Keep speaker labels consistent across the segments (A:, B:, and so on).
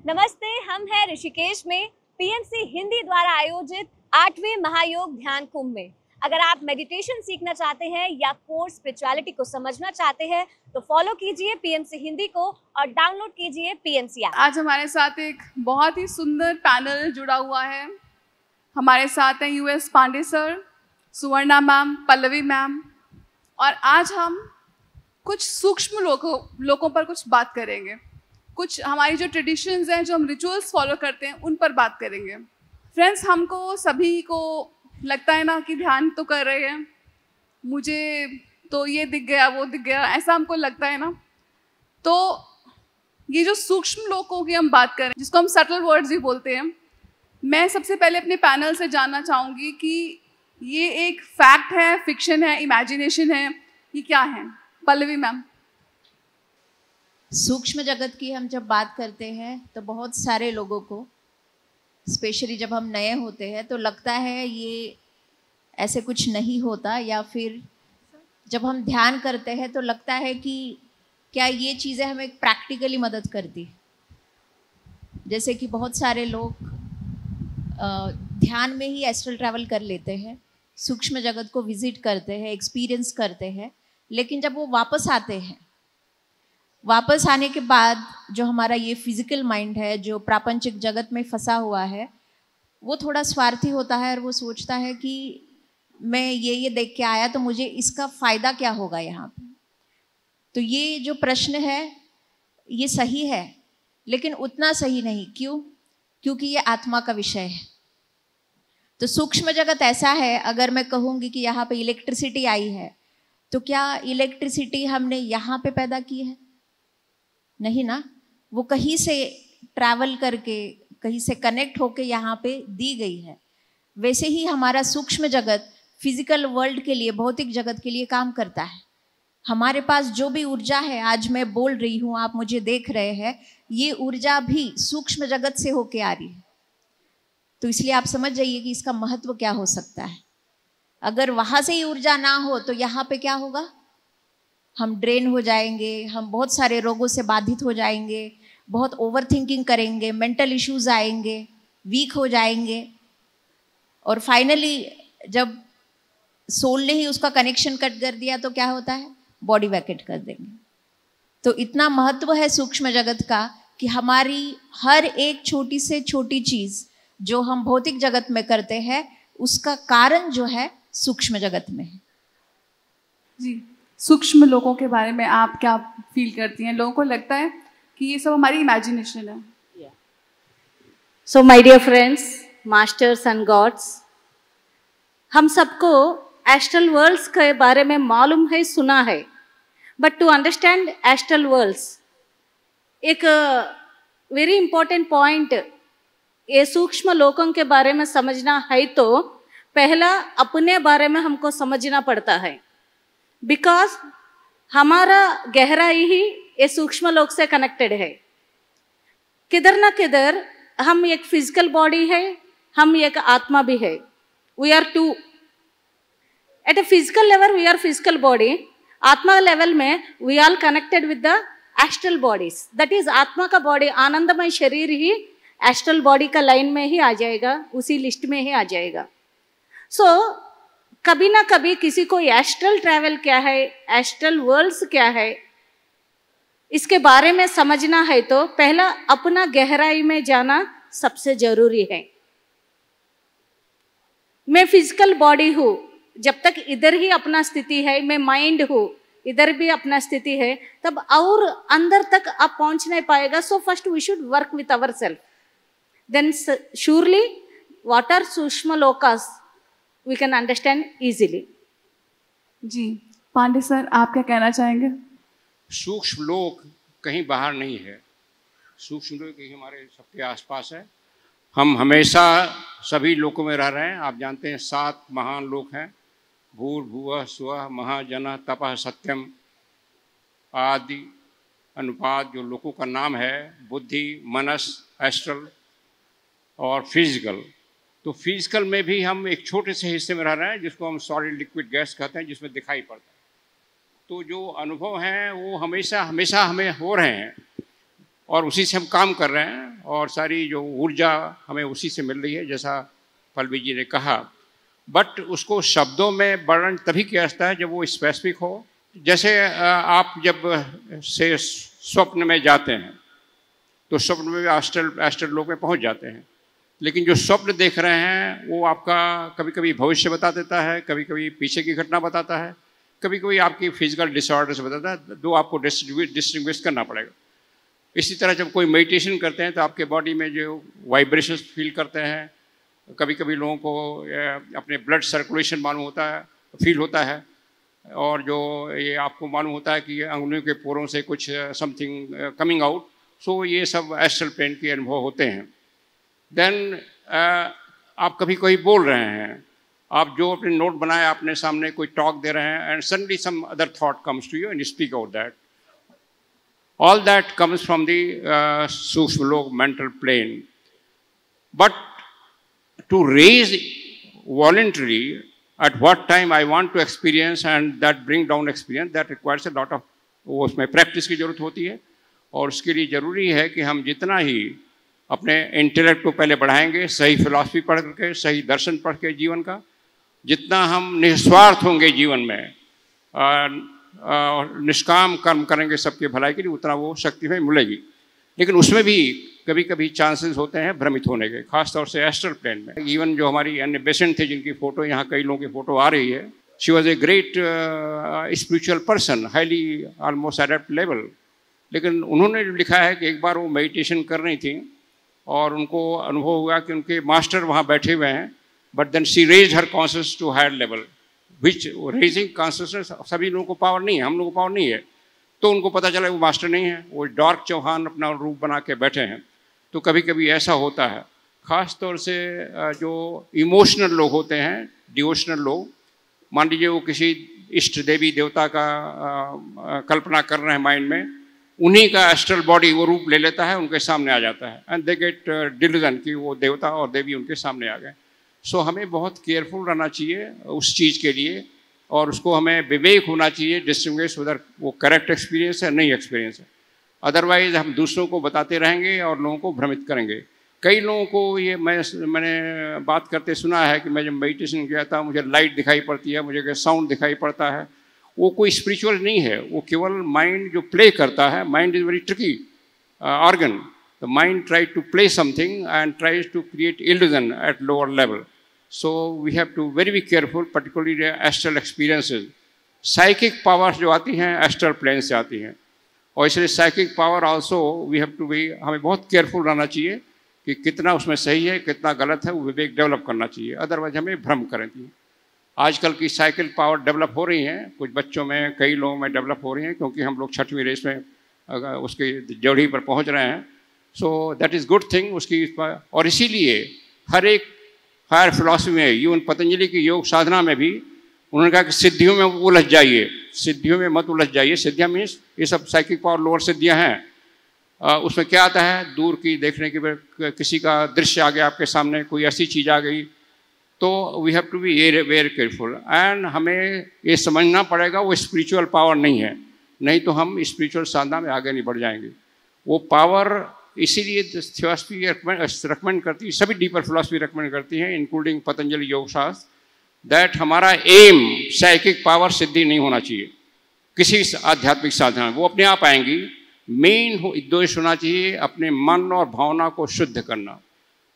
A: नमस्ते, हम हैं ऋषिकेश में पीएमसी हिंदी द्वारा आयोजित 8वें महायोग ध्यान कुंभ में। अगर आप मेडिटेशन सीखना चाहते हैं या कोर स्पिरिचुअलिटी को समझना चाहते हैं तो फॉलो कीजिए पीएमसी हिंदी को और डाउनलोड कीजिए पीएमसी ऐप।
B: आज हमारे साथ एक बहुत ही सुंदर पैनल जुड़ा हुआ है। हमारे साथ हैं यूएस पांडे सर, सुवर्णा मैम, पल्लवी मैम, और आज हम कुछ सूक्ष्म लोगों पर कुछ बात करेंगे। कुछ हमारी जो ट्रेडिशंस हैं, जो हम रिचुअल्स फॉलो करते हैं, उन पर बात करेंगे। फ्रेंड्स, हमको सभी को लगता है ना कि ध्यान तो कर रहे हैं, मुझे तो ये दिख गया, वो दिख गया, ऐसा हमको लगता है ना। तो ये जो सूक्ष्म लोगों की हम बात करें, जिसको हम सटल वर्ड्स भी बोलते हैं, मैं सबसे पहले अपने पैनल से जानना चाहूँगी कि ये एक फैक्ट है, फिक्शन है, इमेजिनेशन है, ये क्या है? पल्लवी मैम।
C: सूक्ष्म जगत की हम जब बात करते हैं तो बहुत सारे लोगों को, स्पेशली जब हम नए होते हैं, तो लगता है ये ऐसे कुछ नहीं होता, या फिर जब हम ध्यान करते हैं तो लगता है कि क्या ये चीज़ें हमें प्रैक्टिकली मदद करती। जैसे कि बहुत सारे लोग ध्यान में ही एस्ट्रल ट्रैवल कर लेते हैं, सूक्ष्म जगत को विजिट करते हैं, एक्सपीरियंस करते हैं, लेकिन जब वो वापस आते हैं, वापस आने के बाद जो हमारा ये फिजिकल माइंड है, जो प्रापंचिक जगत में फंसा हुआ है, वो थोड़ा स्वार्थी होता है और वो सोचता है कि मैं ये देख के आया तो मुझे इसका फ़ायदा क्या होगा यहाँ पे। तो ये जो प्रश्न है ये सही है, लेकिन उतना सही नहीं। क्यों? क्योंकि ये आत्मा का विषय है। तो सूक्ष्म जगत ऐसा है, अगर मैं कहूँगी कि यहाँ पे इलेक्ट्रिसिटी आई है, तो क्या इलेक्ट्रिसिटी हमने यहाँ पे पैदा की है? नहीं ना, वो कहीं से ट्रैवल करके, कहीं से कनेक्ट होके यहाँ पे दी गई है। वैसे ही हमारा सूक्ष्म जगत फिजिकल वर्ल्ड के लिए, भौतिक जगत के लिए काम करता है। हमारे पास जो भी ऊर्जा है, आज मैं बोल रही हूँ, आप मुझे देख रहे हैं, ये ऊर्जा भी सूक्ष्म जगत से होके आ रही है। तो इसलिए आप समझ जाइए कि इसका महत्व क्या हो सकता है। अगर वहाँ से ही ऊर्जा ना हो तो यहाँ पे क्या होगा? हम ड्रेन हो जाएंगे, हम बहुत सारे रोगों से बाधित हो जाएंगे, बहुत ओवर थिंकिंग करेंगे, मेंटल इश्यूज आएंगे, वीक हो जाएंगे, और फाइनली जब सोल ने ही उसका कनेक्शन कट कर दिया तो क्या होता है? बॉडी वैकेट कर देंगे। तो इतना महत्व है सूक्ष्म जगत का कि हमारी हर एक छोटी से छोटी चीज़ जो हम भौतिक जगत में करते हैं, उसका कारण जो है सूक्ष्म जगत में है।
B: जी, सूक्ष्म लोगों के बारे में आप क्या फील करती हैं? लोगों को लगता है कि ये सब हमारी इमेजिनेशन है।
D: So my dear friends, masters and gods, हम सबको एस्ट्रल वर्ल्ड्स के बारे में मालूम है, सुना है, but to understand astral worlds एक वेरी इंपॉर्टेंट पॉइंट, ये सूक्ष्म लोकों के बारे में समझना है तो पहला अपने बारे में हमको समझना पड़ता है। बिकॉज हमारा गहराई ही ये सूक्ष्म लोक से कनेक्टेड है। किधर ना किधर हम एक फिजिकल बॉडी है, हम एक आत्मा भी है। We are two. At a physical level we are physical body, आत्मा लेवल में we are connected with the astral bodies. That is आत्मा का बॉडी, आनंदमय शरीर ही एस्ट्रल बॉडी का लाइन में ही आ जाएगा, उसी लिस्ट में ही आ जाएगा। सो कभी ना कभी किसी को एस्ट्रल ट्रैवल क्या है, एस्ट्रल वर्ल्ड्स क्या है, इसके बारे में समझना है तो पहला अपना गहराई में जाना सबसे जरूरी है। मैं फिजिकल बॉडी हूँ, जब तक इधर ही अपना स्थिति है, मैं माइंड हूँ, इधर भी अपना स्थिति है, तब और अंदर तक आप पहुंच नहीं पाएगा। So first we should work with our self, then surely what are सूक्ष्म लोकास we can understand easily.
B: जी, पांडे सर, आप क्या कहना चाहेंगे?
E: सूक्ष्म लोक कहीं बाहर नहीं है, सूक्ष्म लोक कहीं हमारे सबके आसपास है। हम हमेशा सभी लोकों में रह रहे हैं। आप जानते हैं 7 महान लोक हैं, भूर्भुवः स्वः महाजनः तपः सत्यम आदि अनुपात, जो लोकों का नाम है, बुद्धि, मनस, एस्ट्रल और फिजिकल। तो फिजिकल में भी हम एक छोटे से हिस्से में रह रहे हैं, जिसको हम सॉलिड लिक्विड गैस कहते हैं, जिसमें दिखाई पड़ता है। तो जो अनुभव हैं वो हमेशा हमें हो रहे हैं, और उसी से हम काम कर रहे हैं और सारी जो ऊर्जा हमें उसी से मिल रही है, जैसा पल्लवी जी ने कहा। बट उसको शब्दों में वर्णन तभी किया जाता है जब वो स्पेसिफिक हो। जैसे आप जब से स्वप्न में जाते हैं तो स्वप्न में एस्ट्रल लोक में पहुंच जाते हैं, लेकिन जो स्वप्न देख रहे हैं वो आपका कभी कभी भविष्य बता देता है, कभी कभी पीछे की घटना बताता है, कभी कभी आपकी फिजिकल डिसऑर्डर्स बताता है, दो आपको डिस्टिंग्विश करना पड़ेगा। इसी तरह जब कोई मेडिटेशन करते हैं तो आपके बॉडी में जो वाइब्रेशंस फील करते हैं, कभी कभी लोगों को अपने ब्लड सर्कुलेशन मालूम होता है, फील होता है, और जो ये आपको मालूम होता है कि अंगुलियों के पोरों से कुछ समथिंग कमिंग आउट। सो ये सब एस्ट्रल प्लेन के अनुभव होते हैं। देन आप कभी कोई बोल रहे हैं, आप जो अपने नोट बनाए अपने सामने कोई टॉक दे रहे हैं, and suddenly some other thought comes to you and speak out that. All that comes from the सूक्ष्म लोक mental plane. But to raise voluntarily at what time I want to experience and that bring down experience, that requires a lot of, वो उसमें practice की ज़रूरत होती है। और उसके लिए ज़रूरी है कि हम जितना ही अपने इंटेलेक्ट को पहले बढ़ाएंगे, सही फिलॉसफी पढ़ करके, सही दर्शन पढ़ के जीवन का, जितना हम निस्वार्थ होंगे जीवन में, निष्काम कर्म करेंगे सबके भलाई के लिए, उतना वो शक्ति हमें मिलेगी। लेकिन उसमें भी कभी कभी चांसेस होते हैं भ्रमित होने के, खासतौर से एस्ट्रल प्लेन में। इवन जो हमारी अन्य पेशेंट थे जिनकी फ़ोटो यहाँ कई लोगों की फ़ोटो आ रही है, she was a great spiritual person, highly almost adept level. लेकिन उन्होंने लिखा है कि एक बार वो मेडिटेशन कर रही थी और उनको अनुभव हुआ कि उनके मास्टर वहाँ बैठे हुए हैं, but then she raise her conscious to higher level, which raising consciousness सभी लोगों को पावर नहीं है, हम लोगों को पावर नहीं है। तो उनको पता चला वो मास्टर नहीं है, वो डॉर्क चौहान अपना रूप बना के बैठे हैं। तो कभी कभी ऐसा होता है, ख़ास तौर से जो इमोशनल लोग होते हैं, डिवोशनल लोग, मान लीजिए वो किसी इष्ट देवी देवता का कल्पना कर रहे हैं माइंड में, उन्हीं का एस्ट्रल बॉडी वो रूप ले लेता है, उनके सामने आ जाता है, एंड दे गेट डिल्यूजन कि वो देवता और देवी उनके सामने आ गए। सो हमें बहुत केयरफुल रहना चाहिए उस चीज़ के लिए, और उसको हमें विवेक होना चाहिए, डिस्टिंग्विश उधर वो करेक्ट एक्सपीरियंस है नहीं एक्सपीरियंस है। अदरवाइज हम दूसरों को बताते रहेंगे और लोगों को भ्रमित करेंगे। कई लोगों को ये मैंने बात करते सुना है कि मैं जब मेडिटेशन किया था मुझे लाइट दिखाई पड़ती है, मुझे साउंड दिखाई पड़ता है। वो कोई स्पिरिचुअल नहीं है, वो केवल माइंड जो प्ले करता है। Mind is very tricky organ. The mind try to play something and tries to create illusion at lower level. So we have to very careful, particularly astral experiences. Psychic powers जो आती हैं astral plane से आती हैं, और इसलिए psychic power also we have to be, हमें बहुत केयरफुल रहना चाहिए कि कितना उसमें सही है कितना गलत है, वो विवेक डेवलप करना चाहिए, अदरवाइज हमें भ्रम करेंगी। आजकल की साइकिल पावर डेवलप हो रही हैं, कुछ बच्चों में, कई लोगों में डेवलप हो रही हैं, क्योंकि हम लोग 6वीं रेस में उसकी जड़ी पर पहुंच रहे हैं। So that is good thing उसकी। और इसीलिए हर एक हायर फिलॉसफी में, इवन पतंजलि की योग साधना में भी उन्होंने कहा कि सिद्धियों में उलझ जाइए, सिद्धियों में मत उलझ जाइए। सिद्धियाँ मीन्स ये सब साइकिक पावर लोअर सिद्धियाँ हैं। उसमें क्या आता है, दूर की देखने की, किसी का दृश्य आ गया आपके सामने, कोई ऐसी चीज़ आ गई, तो we have to be very careful. And हमें ये समझना पड़ेगा वो स्पिरिचुअल पावर नहीं है, नहीं तो हम स्पिरिचुअल साधना में आगे नहीं बढ़ जाएंगे। वो पावर इसीलिए थियोसॉफी रिकमेंड करती है, सभी डीपर फिलॉसफी रिकमेंड करती हैं, इंक्लूडिंग पतंजलि योग शास्त्र, दैट हमारा एम साइकिक पावर सिद्धि नहीं होना चाहिए किसी आध्यात्मिक साधना में, वो अपने आप आएंगी। मेन उद्देश्य होना चाहिए अपने मन और भावना को शुद्ध करना।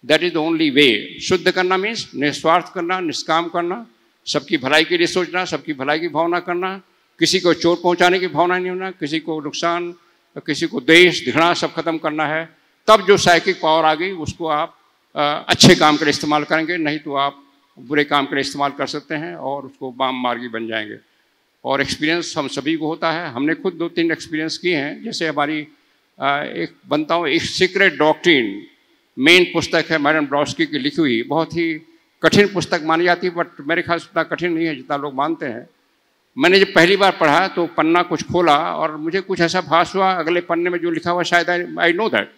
E: That is the only way. शुद्ध करना मीन्स निस्वार्थ करना, निष्काम करना, सबकी भलाई के लिए सोचना, सबकी भलाई की भावना करना, किसी को चोट पहुंचाने की भावना नहीं होना, किसी को नुकसान, किसी को द्वेष घृणा सब खत्म करना है। तब जो साइकिक पावर आ गई उसको आप अच्छे काम के लिए इस्तेमाल करेंगे, नहीं तो आप बुरे काम के लिए इस्तेमाल कर सकते हैं और उसको वाम मार्गी बन जाएंगे। और एक्सपीरियंस हम सभी को होता है, हमने खुद 2-3 एक्सपीरियंस किए हैं। जैसे हमारी एक सीक्रेट डॉक्ट्रिन मेन पुस्तक है मैडम ब्लॉस्की की लिखी हुई, बहुत ही कठिन पुस्तक मानी जाती है, बट मेरे ख्याल से उतना कठिन नहीं है जितना लोग मानते हैं। मैंने जब पहली बार पढ़ा तो पन्ना कुछ खोला और मुझे कुछ ऐसा भास हुआ, अगले पन्ने में जो लिखा हुआ शायद आई नो दैट।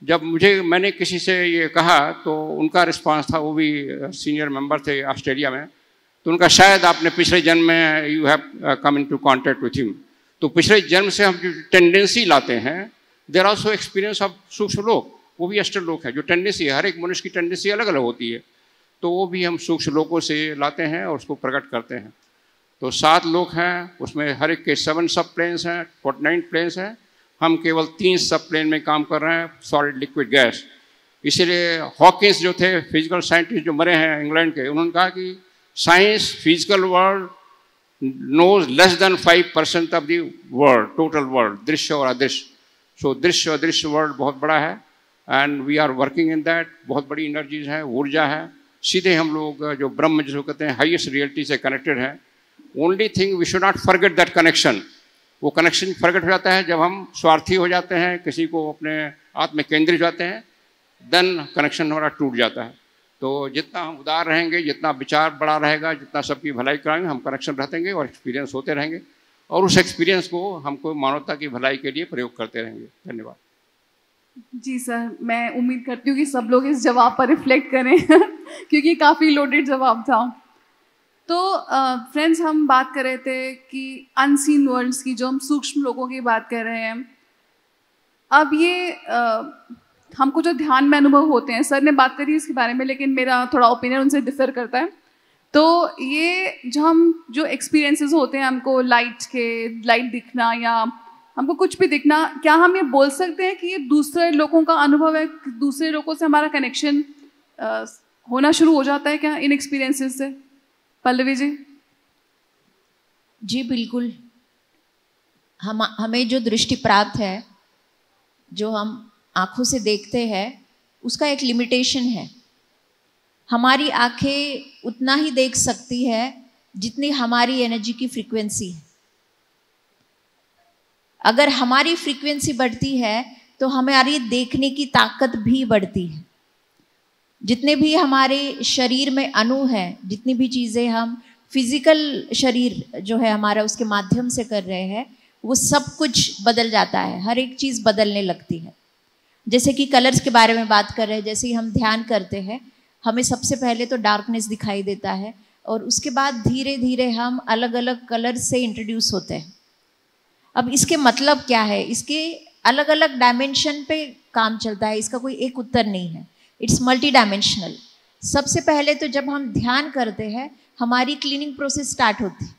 E: जब मैंने किसी से ये कहा तो उनका रिस्पांस था, वो भी सीनियर मेंबर थे ऑस्ट्रेलिया में, तो उनका शायद आपने पिछले जन्म में you have come into contact with him. तो पिछले जन्म से हम जो टेंडेंसी लाते हैं देयर आल्सो एक्सपीरियंस ऑफ सूक्ष्म लोक, वो भी एस्ट्रल लोक है। जो टेंडेंसी है, हर एक मनुष्य की टेंडेंसी अलग अलग होती है, तो वो भी हम सूक्ष्म लोकों से लाते हैं और उसको प्रकट करते हैं। तो 7 लोक हैं, उसमें हर एक के 7 सब प्लेन्स हैं, 49 प्लेन्स हैं। हम केवल 3 सब प्लेन में काम कर रहे हैं, सॉलिड, लिक्विड, गैस। इसीलिए हॉकिंस जो थे फिजिकल साइंटिस्ट जो मरे हैं इंग्लैंड के, उन्होंने कहा कि science physical world knows less than 5% of the world, total world, दृश्य और अदृश्य। सो दृश्य और दृश्य वर्ल्ड बहुत बड़ा है and we are working in that. बहुत बड़ी एनर्जीज है, ऊर्जा है। सीधे हम लोग जो ब्रह्म जिसको कहते हैं हाईएस्ट रियलिटी से कनेक्टेड है। Only thing we should not forget that connection. वो कनेक्शन फॉरगेट हो जाता है जब हम स्वार्थी हो जाते हैं, किसी को अपने आत्म केंद्रित जाते हैं, देन कनेक्शन हमारा टूट जाता है। तो जितना हम उदार रहेंगे, जितना विचार बड़ा रहेगा, जितना सबकी भलाई कराएंगे, हम कनेक्शन रहतेंगे और एक्सपीरियंस होते रहेंगे और उस एक्सपीरियंस को हमको मानवता की भलाई के लिए प्रयोग करते रहेंगे। धन्यवाद।
B: जी सर, मैं उम्मीद करती हूँ कि सब लोग इस जवाब पर रिफ्लेक्ट करें क्योंकि काफ़ी लोडेड जवाब था। तो फ्रेंड्स, हम बात कर रहे थे कि अनसीन वर्ल्ड्स की, जो हम सूक्ष्म लोगों की बात कर रहे हैं। अब ये हमको जो ध्यान में अनुभव होते हैं, सर ने बात करी इसके बारे में, लेकिन मेरा थोड़ा ओपिनियन उनसे डिफर करता है। तो ये जो एक्सपीरियंसेस होते हैं हमको, लाइट दिखना या हमको कुछ भी दिखना, क्या हम ये बोल सकते हैं कि ये दूसरे लोगों का अनुभव है? दूसरे लोगों से हमारा कनेक्शन होना शुरू हो जाता है क्या इन एक्सपीरियंसेस से? पल्लवी जी।
C: जी बिल्कुल। हमें जो दृष्टि प्राप्त है, जो हम आँखों से देखते हैं, उसका एक लिमिटेशन है। हमारी आँखें उतना ही देख सकती है जितनी हमारी एनर्जी की फ्रीक्वेंसी है। अगर हमारी फ्रीक्वेंसी बढ़ती है तो हमारी देखने की ताकत भी बढ़ती है। जितने भी हमारे शरीर में अणु हैं, जितनी भी चीज़ें हम फिजिकल शरीर जो है हमारा उसके माध्यम से कर रहे हैं, वो सब कुछ बदल जाता है। हर एक चीज़ बदलने लगती है। जैसे कि कलर्स के बारे में बात कर रहे हैं, जैसे ही हम ध्यान करते हैं, हमें सबसे पहले तो डार्कनेस दिखाई देता है और उसके बाद धीरे धीरे हम अलग अलग कलर से इंट्रोड्यूस होते हैं। अब इसके मतलब क्या है? इसके अलग अलग डायमेंशन पे काम चलता है, इसका कोई एक उत्तर नहीं है। It's multi dimensional. सबसे पहले तो जब हम ध्यान करते हैं, हमारी क्लीनिंग प्रोसेस स्टार्ट होती है।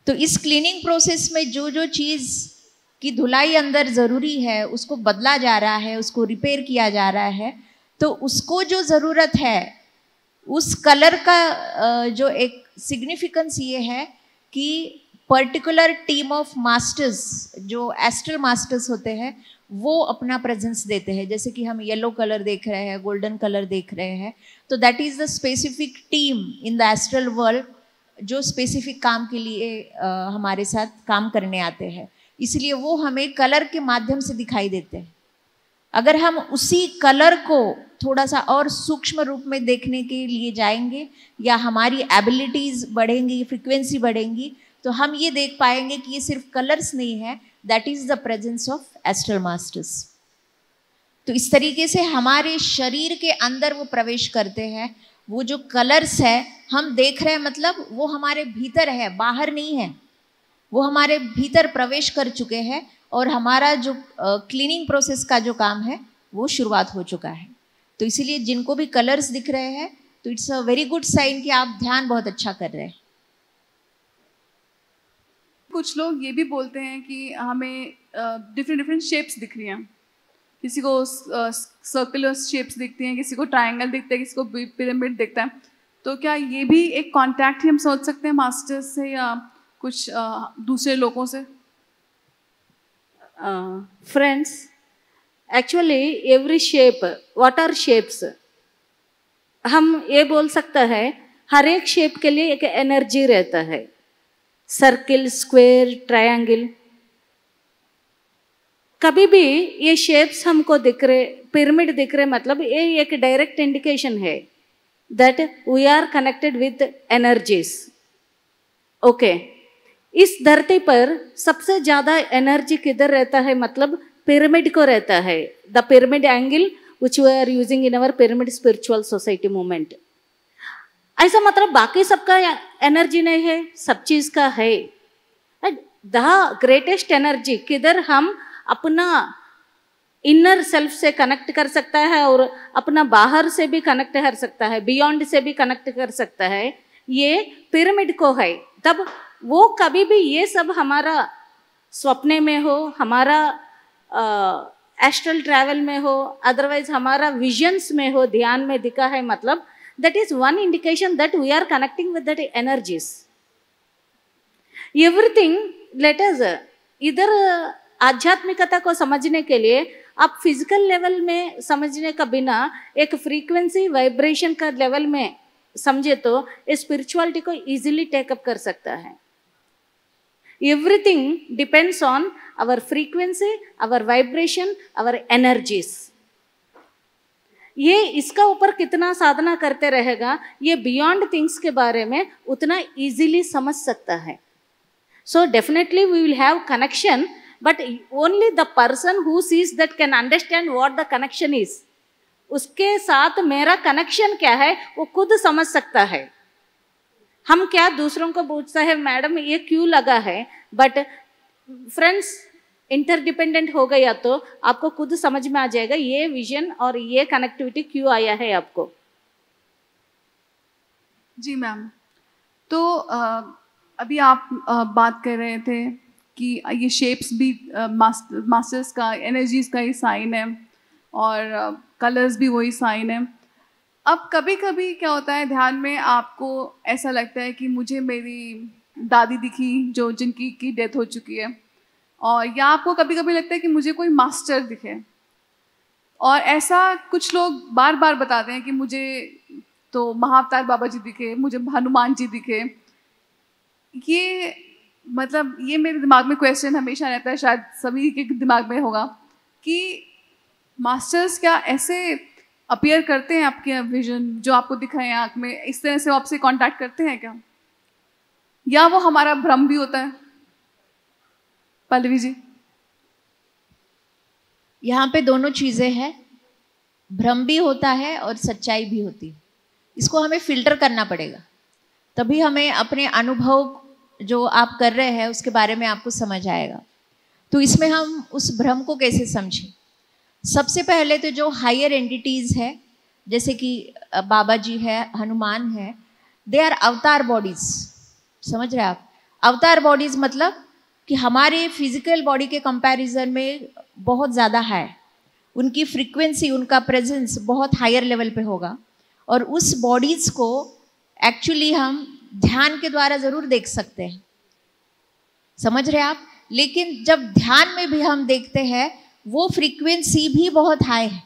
C: तो इस क्लीनिंग प्रोसेस में जो जो चीज़ की धुलाई अंदर ज़रूरी है, उसको बदला जा रहा है, उसको रिपेयर किया जा रहा है। तो उसको जो ज़रूरत है, उस कलर का जो एक सिग्निफिकेंस ये है कि पर्टिकुलर टीम ऑफ मास्टर्स, जो एस्ट्रल मास्टर्स होते हैं, वो अपना प्रेजेंस देते हैं। जैसे कि हम येलो कलर देख रहे हैं, गोल्डन कलर देख रहे हैं, तो that is the specific team in the astral world जो स्पेसिफिक काम के लिए हमारे साथ काम करने आते हैं। इसलिए वो हमें कलर के माध्यम से दिखाई देते हैं। अगर हम उसी कलर को थोड़ा सा और सूक्ष्म रूप में देखने के लिए जाएंगे या हमारी एबिलिटीज़ बढ़ेंगी, फ्रीक्वेंसी बढ़ेंगी, तो हम ये देख पाएंगे कि ये सिर्फ कलर्स नहीं है, that is the presence of astral masters. तो इस तरीके से हमारे शरीर के अंदर वो प्रवेश करते हैं। वो जो कलर्स है हम देख रहे हैं, मतलब वो हमारे भीतर है, बाहर नहीं है। वो हमारे भीतर प्रवेश कर चुके हैं और हमारा जो क्लीनिंग प्रोसेस का जो काम है वो शुरुआत हो चुका है। तो इसीलिए जिनको भी कलर्स दिख रहे हैं, तो it's a very good sign कि आप ध्यान बहुत अच्छा कर रहे हैं।
B: कुछ लोग ये भी बोलते हैं कि हमें डिफरेंट शेप्स दिख रही हैं। किसी को सर्कुलर शेप्स दिखती हैं, किसी को ट्रायंगल दिखता है, किसी को पिरामिड दिखता है। तो क्या ये भी एक कांटेक्ट ही हम सोच सकते हैं मास्टर्स से या कुछ दूसरे लोगों से?
D: Friends, actually every shape, what are shapes, हम ये बोल सकता है हर एक शेप के लिए एक एनर्जी रहता है। सर्किल, स्क्वायर, ट्रायंगल, कभी भी ये शेप्स हमको दिख रहे, पिरामिड दिख रहे, मतलब ये एक डायरेक्ट इंडिकेशन है that we are connected with energies. Okay, इस धरती पर सबसे ज़्यादा एनर्जी किधर रहता है? मतलब पिरामिड को रहता है। The pyramid angle which we are using in our pyramid spiritual society movement. ऐसा मतलब बाकी सबका एनर्जी नहीं है, सब चीज़ का है। द ग्रेटेस्ट एनर्जी किधर हम अपना इनर सेल्फ से कनेक्ट कर सकता है और अपना बाहर से भी कनेक्ट कर सकता है, बियॉन्ड से भी कनेक्ट कर सकता है, ये पिरामिड को है। तब वो कभी भी ये सब हमारा स्वप्ने में हो, हमारा एस्ट्रल ट्रैवल में हो, अदरवाइज हमारा विजन्स में हो, ध्यान में दिखा है, मतलब that is one indication that we are connecting with that energies. Everything let us इधर आध्यात्मिकता को समझने के लिए आप फिजिकल लेवल में समझने का बिना एक फ्रीक्वेंसी वाइब्रेशन का लेवल में समझे तो स्पिरिचुअलिटी को इजीली टेकअप कर सकता है। Everything depends on our frequency, our vibration, our energies. ये इसका ऊपर कितना साधना करते रहेगा, ये बियॉन्ड थिंग्स के बारे में उतना इजीली समझ सकता है। So definitely we will have connection, but only the person who sees that can understand what the connection is। उसके साथ मेरा कनेक्शन क्या है वो खुद समझ सकता है। हम क्या दूसरों को पूछता है मैडम ये क्यों लगा है, बट फ्रेंड्स इंटरडिपेंडेंट हो गया तो आपको खुद समझ में आ जाएगा ये विजन और ये कनेक्टिविटी क्यों आया है आपको।
B: जी मैम, तो अभी आप बात कर रहे थे कि ये शेप्स भी मास्टर्स का, एनर्जीज का ही साइन है और कलर्स भी वही साइन है। अब कभी कभी क्या होता है ध्यान में, आपको ऐसा लगता है कि मुझे मेरी दादी दिखी जो जिनकी डेथ हो चुकी है, और या आपको कभी कभी लगता है कि मुझे कोई मास्टर दिखे, और ऐसा कुछ लोग बार बार बताते हैं कि मुझे तो महाअवतार बाबा जी दिखे, मुझे हनुमान जी दिखे। ये मतलब ये मेरे दिमाग में क्वेश्चन हमेशा रहता है, शायद सभी के दिमाग में होगा, कि मास्टर्स क्या ऐसे अपीयर करते हैं आपके विजन जो आपको दिखा है आँख में, इस तरह से आपसे कांटेक्ट करते हैं क्या, या वो हमारा भ्रम भी होता है? पल्लवी जी।
C: यहाँ पे दोनों चीज़ें हैं, भ्रम भी होता है और सच्चाई भी होती है। इसको हमें फिल्टर करना पड़ेगा, तभी हमें अपने अनुभव जो आप कर रहे हैं उसके बारे में आपको समझ आएगा। तो इसमें हम उस भ्रम को कैसे समझें? सबसे पहले तो जो हायर एंटिटीज़ है, जैसे कि बाबा जी है, हनुमान है, दे आर अवतार बॉडीज़। समझ रहे हैं आप? अवतार बॉडीज़ मतलब कि हमारे फिजिकल बॉडी के कंपैरिजन में बहुत ज़्यादा है, उनकी फ्रीक्वेंसी, उनका प्रेजेंस बहुत हायर लेवल पे होगा, और उस बॉडीज़ को एक्चुअली हम ध्यान के द्वारा ज़रूर देख सकते हैं। समझ रहे हैं आप? लेकिन जब ध्यान में भी हम देखते हैं वो फ्रीक्वेंसी भी बहुत हाई है,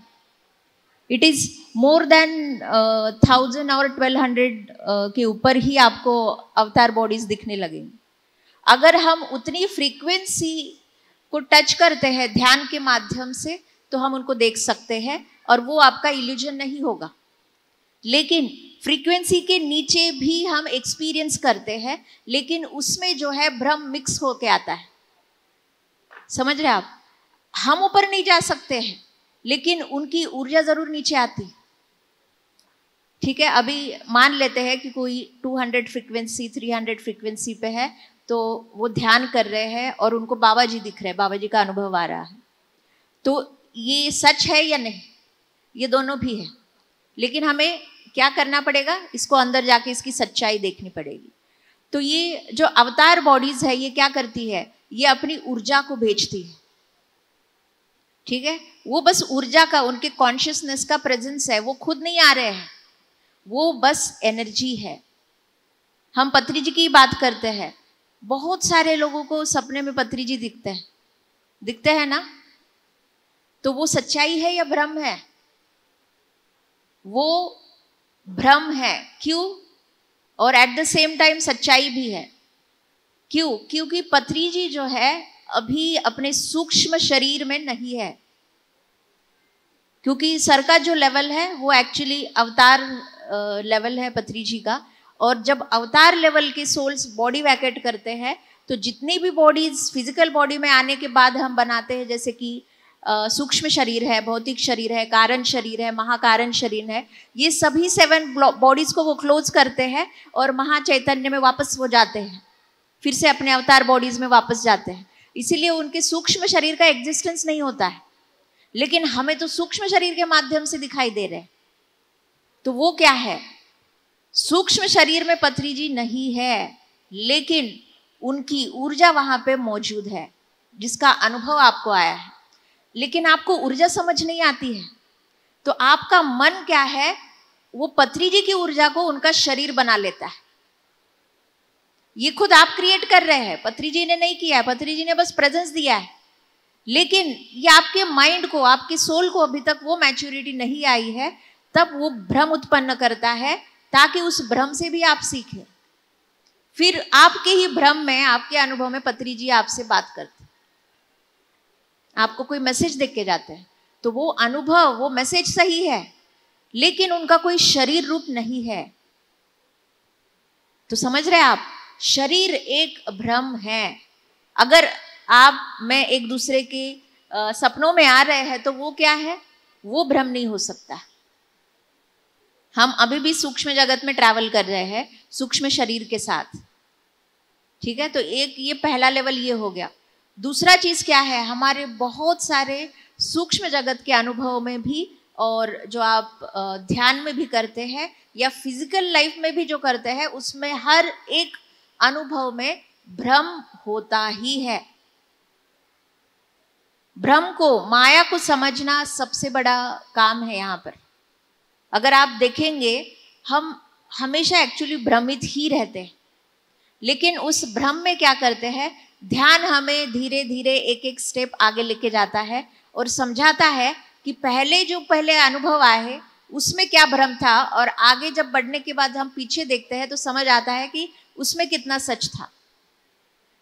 C: इट इज़ मोर देन 1000 और 1200 के ऊपर ही आपको अवतार बॉडीज़ दिखने लगेंगी। अगर हम उतनी फ्रीक्वेंसी को टच करते हैं ध्यान के माध्यम से तो हम उनको देख सकते हैं, और वो आपका इल्यूजन नहीं होगा। लेकिन फ्रीक्वेंसी के नीचे भी हम एक्सपीरियंस करते हैं, लेकिन उसमें जो है भ्रम मिक्स होके आता है। समझ रहे हैं आप? हम ऊपर नहीं जा सकते हैं, लेकिन उनकी ऊर्जा जरूर नीचे आती। ठीक है, अभी मान लेते हैं कि कोई 200 फ्रीक्वेंसी 300 फ्रीक्वेंसी पे है, तो वो ध्यान कर रहे हैं और उनको बाबा जी दिख रहे हैं, बाबा जी का अनुभव आ रहा है। तो ये सच है या नहीं? ये दोनों भी है, लेकिन हमें क्या करना पड़ेगा? इसको अंदर जाके इसकी सच्चाई देखनी पड़ेगी। तो ये जो अवतार बॉडीज है ये क्या करती है? ये अपनी ऊर्जा को भेजती है। ठीक है, वो बस ऊर्जा का, उनके कॉन्शियसनेस का प्रेजेंस है, वो खुद नहीं आ रहे हैं, वो बस एनर्जी है। हम पत्री जी की बात करते हैं, बहुत सारे लोगों को सपने में पत्री जी दिखते हैं ना, तो वो सच्चाई है या भ्रम है? वो भ्रम है। क्यों? और एट द सेम टाइम सच्चाई भी है। क्यों? क्योंकि पत्री जी जो है अभी अपने सूक्ष्म शरीर में नहीं है, क्योंकि सर का जो लेवल है वो एक्चुअली अवतार लेवल है पत्री जी का। और जब अवतार लेवल के सोल्स बॉडी वैकेट करते हैं तो जितनी भी बॉडीज फिजिकल बॉडी में आने के बाद हम बनाते हैं, जैसे कि सूक्ष्म शरीर है, भौतिक शरीर है, कारण शरीर है, महाकारण शरीर है, ये सभी 7 बॉडीज को वो क्लोज करते हैं और महाचैतन्य में वापस वो जाते हैं, फिर से अपने अवतार बॉडीज में वापस जाते हैं। इसीलिए उनके सूक्ष्म शरीर का एग्जिस्टेंस नहीं होता है, लेकिन हमें तो सूक्ष्म शरीर के माध्यम से दिखाई दे रहे हैं। तो वो क्या है? सूक्ष्म शरीर में पत्री जी नहीं है, लेकिन उनकी ऊर्जा वहां पे मौजूद है, जिसका अनुभव आपको आया है। लेकिन आपको ऊर्जा समझ नहीं आती है, तो आपका मन क्या है, वो पत्री जी की ऊर्जा को उनका शरीर बना लेता है। ये खुद आप क्रिएट कर रहे हैं, पत्री जी ने नहीं किया है, पत्री जी ने बस प्रेजेंस दिया है। लेकिन ये आपके माइंड को, आपके सोल को अभी तक वो मैच्योरिटी नहीं आई है, तब वो भ्रम उत्पन्न करता है, ताकि उस भ्रम से भी आप सीखें। फिर आपके ही भ्रम में, आपके अनुभव में पत्री जी आपसे बात करते, आपको कोई मैसेज देख के जाते हैं, तो वो अनुभव, वो मैसेज सही है, लेकिन उनका कोई शरीर रूप नहीं है। तो समझ रहे आप, शरीर एक भ्रम है। अगर आप मैं एक दूसरे के सपनों में आ रहे हैं, तो वो क्या है, वो भ्रम नहीं हो सकता। हम अभी भी सूक्ष्म जगत में ट्रैवल कर रहे हैं सूक्ष्म शरीर के साथ, ठीक है। तो एक ये पहला लेवल ये हो गया। दूसरा चीज क्या है, हमारे बहुत सारे सूक्ष्म जगत के अनुभव में भी, और जो आप ध्यान में भी करते हैं या फिजिकल लाइफ में भी जो करते हैं, उसमें हर एक अनुभव में भ्रम होता ही है। भ्रम को, माया को समझना सबसे बड़ा काम है यहाँ पर। अगर आप देखेंगे, हम हमेशा एक्चुअली भ्रमित ही रहते हैं, लेकिन उस भ्रम में क्या करते हैं, ध्यान हमें धीरे धीरे एक एक स्टेप आगे लेके जाता है और समझाता है कि पहले अनुभव आए उसमें क्या भ्रम था, और आगे जब बढ़ने के बाद हम पीछे देखते हैं तो समझ आता है कि उसमें कितना सच था।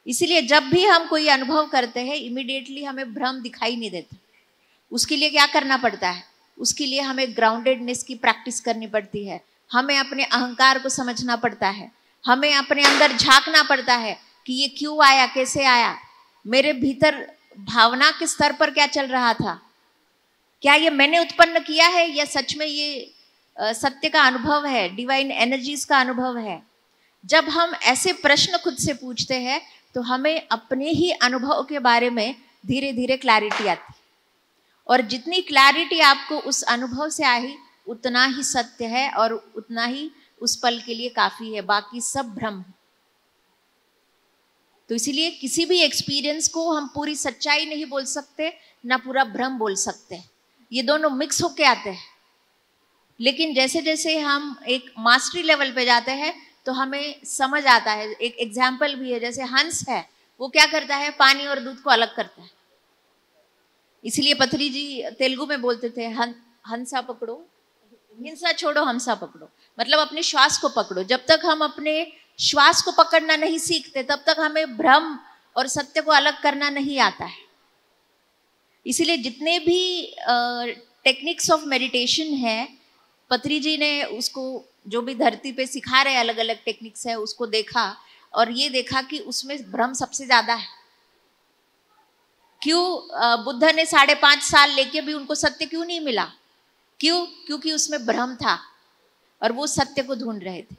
C: इसीलिए जब भी हम कोई अनुभव करते हैं, इमीडिएटली हमें भ्रम दिखाई नहीं देता। उसके लिए क्या करना पड़ता है, उसके लिए हमें ग्राउंडेडनेस की प्रैक्टिस करनी पड़ती है, हमें अपने अहंकार को समझना पड़ता है, हमें अपने अंदर झांकना पड़ता है कि ये क्यों आया, कैसे आया, मेरे भीतर भावना के स्तर पर क्या चल रहा था, क्या ये मैंने उत्पन्न किया है या सच में ये सत्य का अनुभव है, डिवाइन एनर्जीज का अनुभव है। जब हम ऐसे प्रश्न खुद से पूछते हैं, तो हमें अपने ही अनुभव के बारे में धीरे धीरे क्लैरिटी आती है, और जितनी क्लैरिटी आपको उस अनुभव से आई, उतना ही सत्य है और उतना ही उस पल के लिए काफी है, बाकी सब भ्रम है। तो इसीलिए किसी भी एक्सपीरियंस को हम पूरी सच्चाई नहीं बोल सकते, ना पूरा भ्रम बोल सकते, ये दोनों मिक्स होके आते हैं। लेकिन जैसे जैसे हम एक मास्टरी लेवल पे जाते हैं, तो हमें समझ आता है। एक एग्जाम्पल भी है, जैसे हंस है, वो क्या करता है, पानी और दूध को अलग करता है। इसलिए पत्री जी तेलुगु में बोलते थे, हंसा पकड़ो, हिंसा छोड़ो, हंसा पकड़ो, मतलब अपने श्वास को पकड़ो। जब तक हम अपने श्वास को पकड़ना नहीं सीखते, तब तक हमें भ्रम और सत्य को अलग करना नहीं आता है। इसीलिए जितने भी टेक्निक्स ऑफ मेडिटेशन है, पत्री जी ने उसको, जो भी धरती पे सिखा रहे अलग अलग टेक्निक्स है, उसको देखा और ये देखा कि उसमें भ्रम सबसे ज्यादा है। क्यों बुद्ध ने 5.5 साल लेके भी उनको सत्य क्यों नहीं मिला? क्यों? क्योंकि उसमें भ्रम था और वो सत्य को ढूंढ रहे थे।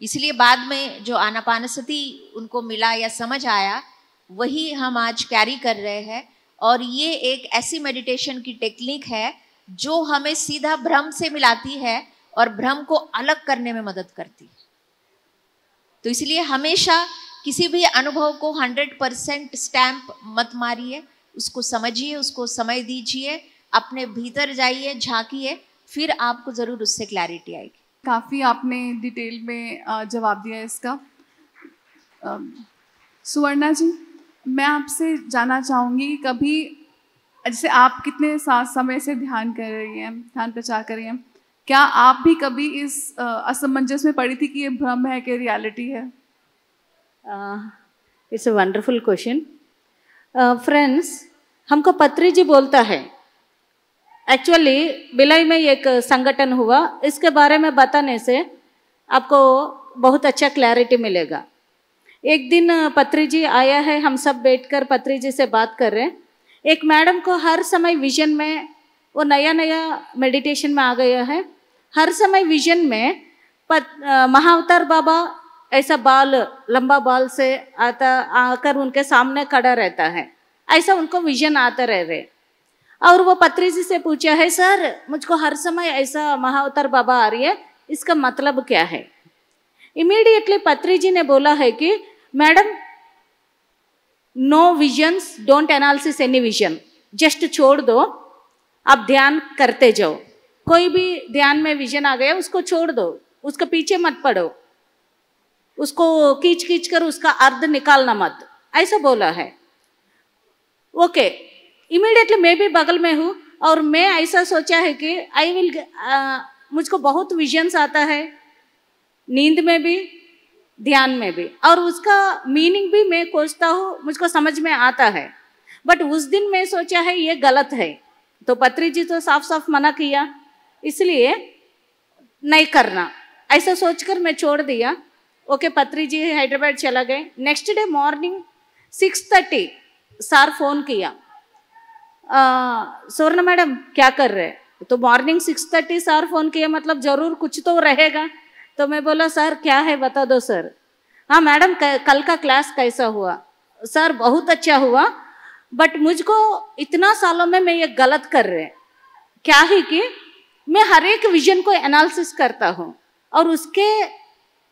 C: इसलिए बाद में जो आनापानसति उनको मिला या समझ आया, वही हम आज कैरी कर रहे हैं। और ये एक ऐसी मेडिटेशन की टेक्निक है जो हमें सीधा भ्रम से मिलाती है और भ्रम को अलग करने में मदद करती है। तो इसलिए हमेशा किसी भी अनुभव को 100% स्टैंप मत मारिए, उसको समझिए, उसको समय दीजिए, अपने भीतर जाइए, झांकिए, फिर आपको ज़रूर उससे क्लैरिटी आएगी।
B: काफ़ी आपने डिटेल में जवाब दिया इसका। सुवर्णा जी, मैं आपसे जानना चाहूँगी, कभी जैसे आप कितने समय से ध्यान कर रही हैं, ध्यान प्रचार कर रही हैं, क्या आप भी कभी इस असमंजस में पड़ी थी कि ये भ्रम है कि रियलिटी है?
D: It's a wonderful question. Friends, हमको पत्री जी बोलता है, एक्चुअली भिलाई में एक संगठन हुआ, इसके बारे में बताने से आपको बहुत अच्छा क्लैरिटी मिलेगा। एक दिन पत्री जी आया है, हम सब बैठकर पत्री जी से बात कर रहे हैं। एक मैडम को हर समय विजन में, वो नया नया मेडिटेशन में आ गया है, हर समय विजन में महाअवतार बाबा ऐसा बाल, लंबा बाल से आकर उनके सामने खड़ा रहता है, ऐसा उनको विजन आता रह रहे। और वो पत्री जी से पूछा है, सर मुझको हर समय ऐसा महाअवतार बाबा आ रही है, इसका मतलब क्या है? इमीडिएटली पत्री जी ने बोला है कि madam, no visions, don't analysis any vision, just छोड़ दो, आप ध्यान करते जाओ। कोई भी ध्यान में विजन आ गया उसको छोड़ दो, उसके पीछे मत पड़ो, उसको खींच खींच कर उसका अर्थ निकालना मत, ऐसा बोला है। ओके, इमीडिएटली मैं भी बगल में हूँ और मैं ऐसा सोचा है कि मुझको बहुत विजन्स आता है, नींद में भी, ध्यान में भी, और उसका मीनिंग भी मैं खोजता हूँ, मुझको समझ में आता है। बट उस दिन मैं सोचा है ये गलत है, तो पत्री जी तो साफ साफ मना किया, इसलिए नहीं करना, ऐसा सोचकर मैं छोड़ दिया। ओके, पत्री जी हैदराबाद चला गए। Next day morning 6:30 sir phone किया, सुवर्णा मैडम क्या कर रहे? तो मॉर्निंग 6:30 सर फोन किया, मतलब जरूर कुछ तो रहेगा। तो मैं बोला, सर क्या है बता दो सर। हाँ मैडम, कल का क्लास कैसा हुआ? सर बहुत अच्छा हुआ, बट मुझको इतना सालों में मैं ये गलत कर रहे, क्या है कि मैं हर एक विजन को एनालिसिस करता हूँ और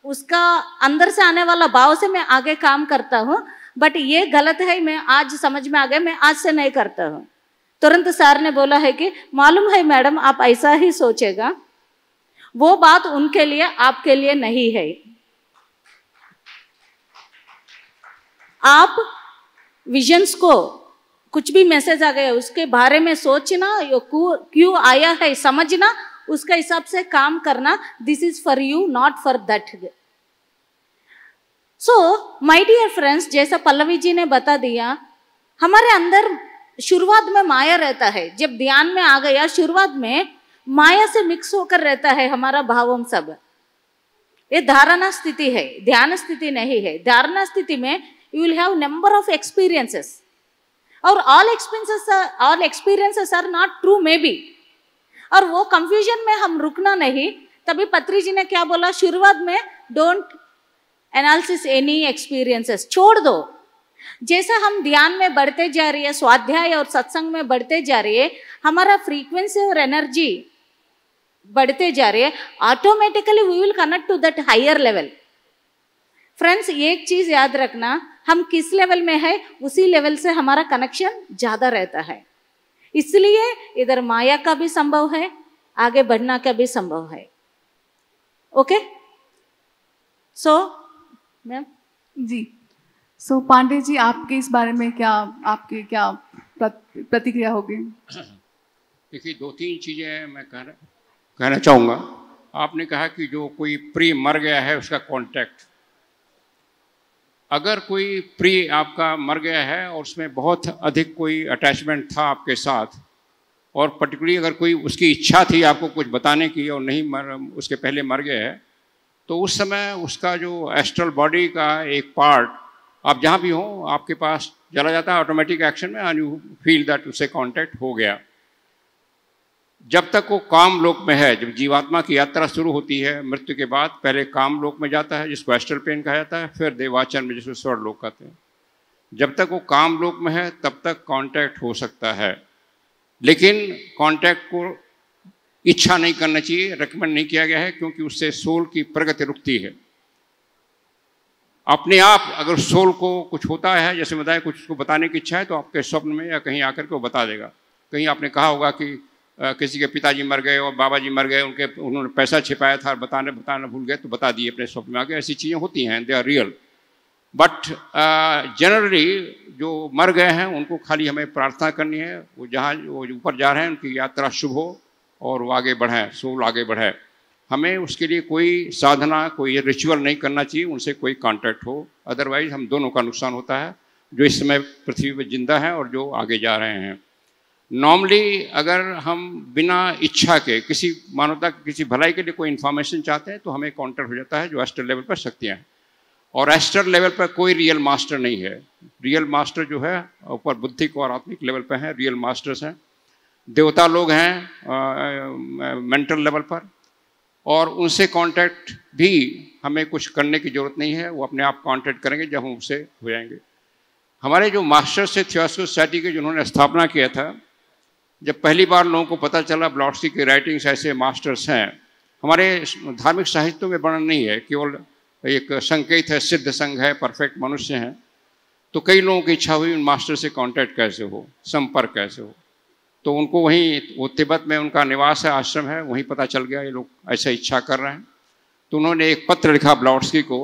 D: उसका अंदर से आने वाला भाव से मैं आगे काम करता हूँ, बट ये गलत है, मैं आज समझ में आ गया, मैं आज से नहीं करता हूँ। तुरंत सर ने बोला है कि मालूम है मैडम, आप ऐसा ही सोचेगा, वो बात उनके लिए आपके लिए नहीं है। आप विजन्स को कुछ भी मैसेज आ गया उसके बारे में सोचना, क्यों आया है समझना, उसके हिसाब से काम करना। This is for you, not for that. So my dear friends, जैसा पल्लवी जी ने बता दिया, हमारे अंदर शुरुआत में माया रहता है। जब ध्यान में आ गया, शुरुआत में माया से मिक्स होकर रहता है हमारा भावम सब। ये धारणा स्थिति है, ध्यान स्थिति नहीं है। धारणा स्थिति में you will have number of experiences, और all experiences are not true may be. और वो कंफ्यूजन में हम रुकना नहीं। तभी पत्री जी ने क्या बोला, शुरुआत में डोंट एनालिसिस एनी एक्सपीरियंसेस, छोड़ दो। जैसा हम ध्यान में बढ़ते जा रही है, स्वाध्याय और सत्संग में बढ़ते जा रही है, हमारा फ्रीक्वेंसी और एनर्जी बढ़ते जा रही है, automatically we will connect to that higher level. Friends, एक चीज याद रखना, हम किस लेवल में है उसी लेवल से हमारा कनेक्शन ज्यादा रहता है। इसलिए इधर माया का भी संभव है, आगे बढ़ना का भी संभव है। ओके, सो मैम
B: जी। सो पांडे जी, आपके इस बारे में आपकी क्या प्रतिक्रिया होगी?
E: देखिए, 2-3 चीज़ें मैं कहना चाहूँगा। आपने कहा कि जो कोई प्री मर गया है उसका कांटेक्ट, अगर कोई प्री आपका मर गया है और उसमें बहुत अधिक कोई अटैचमेंट था आपके साथ, और पर्टिकुलरली अगर कोई उसकी इच्छा थी आपको कुछ बताने की और उसके पहले मर गया है, तो उस समय उसका जो एस्ट्रल बॉडी का एक पार्ट, आप जहाँ भी हो आपके पास चला जाता है ऑटोमेटिक एक्शन में, एंड यू फील दैट उससे कांटेक्ट हो गया। जब तक वो काम लोक में है, जब जीवात्मा की यात्रा शुरू होती है मृत्यु के बाद, पहले काम लोक में जाता है जिसको एस्ट्रल प्लेन कहा जाता है, फिर देवाचन में जिसको स्वर्ग लोक कहते हैं। जब तक वो काम लोक में है तब तक कांटेक्ट हो सकता है, लेकिन कांटेक्ट को इच्छा नहीं करना चाहिए, रिकमेंड नहीं किया गया है, क्योंकि उससे सोल की प्रगति रुकती है। अपने आप अगर सोल को कुछ होता है, जैसे बताया, कुछ उसको बताने की इच्छा है, तो आपके स्वप्न में या कहीं आकर के वो बता देगा। कहीं आपने कहा होगा कि किसी के पिताजी मर गए और बाबा जी मर गए, उन्होंने पैसा छिपाया था, बताना भूल गए तो बता दिए अपने स्वप्न में आके। ऐसी चीज़ें होती हैं, they are real. But generally जो मर गए हैं उनको खाली हमें प्रार्थना करनी है, वो जहाँ वो ऊपर जा रहे हैं उनकी यात्रा शुभ हो और वो आगे बढ़ें, सोल आगे बढ़े। हमें उसके लिए कोई साधना, कोई रिचुअल नहीं करना चाहिए, उनसे कोई कांटेक्ट हो, अदरवाइज हम दोनों का नुकसान होता है, जो इस समय पृथ्वी पर जिंदा हैं और जो आगे जा रहे हैं। नॉर्मली अगर हम बिना इच्छा के किसी मानवता की किसी भलाई के लिए कोई इन्फॉर्मेशन चाहते हैं तो हमें काउंटर हो जाता है, जो एस्ट्रल लेवल पर शक्तियाँ हैं। और एस्ट्रल लेवल पर कोई रियल मास्टर नहीं है। रियल मास्टर जो है ऊपर बुद्धिक और आत्मिक लेवल पर हैं, रियल मास्टर्स हैं। देवता लोग हैं मेंटल लेवल पर, और उनसे कांटेक्ट भी हमें कुछ करने की ज़रूरत नहीं है, वो अपने आप कांटेक्ट करेंगे जब हम उससे हो जाएंगे। हमारे जो मास्टर्स थे थियोसॉफिकल सोसाइटी के, जिन्होंने स्थापना किया था, जब पहली बार लोगों को पता चला ब्लॉट्सकी के राइटिंग्स ऐसे मास्टर्स हैं, हमारे धार्मिक साहित्यों में वर्णन नहीं है, केवल एक संकेत है, सिद्ध संघ है, परफेक्ट मनुष्य हैं। तो कई लोगों की इच्छा हुई उन मास्टर से कांटेक्ट कैसे हो, संपर्क कैसे हो। तो उनको वहीं, वो तिब्बत में उनका निवास है, आश्रम है, वहीं पता चल गया ये लोग ऐसा इच्छा कर रहे हैं। तो उन्होंने एक पत्र लिखा ब्लॉट्सकी को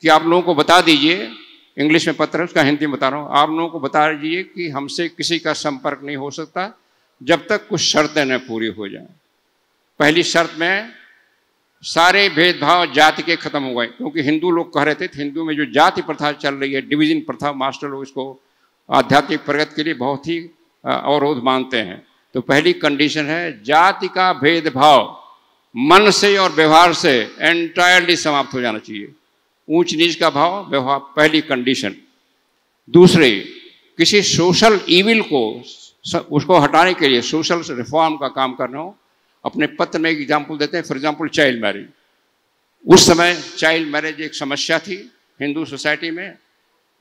E: कि आप लोगों को बता दीजिए, इंग्लिश में पत्र है, उसका हिंदी में बता रहा हूँ, आप लोगों को बता दीजिए कि हमसे किसी का संपर्क नहीं हो सकता जब तक कुछ शर्तें न पूरी हो जाएं। पहली शर्त में सारे भेदभाव जाति के खत्म हो गए, क्योंकि हिंदू लोग कह रहे थे, हिंदू में जो जाति प्रथा चल रही है, डिवीजन प्रथा, मास्टर लोग इसको आध्यात्मिक प्रगति के लिए बहुत ही अवरोध मानते हैं। तो पहली कंडीशन है जाति का भेदभाव मन से और व्यवहार से एंटायरली समाप्त हो जाना चाहिए। ऊंच नीच का भाव व्यवहार, पहली कंडीशन। दूसरे, किसी सोशल इविल को उसको हटाने के लिए सोशल रिफॉर्म का काम करना हो। अपने पत्र में एक एग्जाम्पल देते हैं, फॉर एग्जाम्पल चाइल्ड मैरिज। उस समय चाइल्ड मैरिज एक समस्या थी हिंदू सोसाइटी में,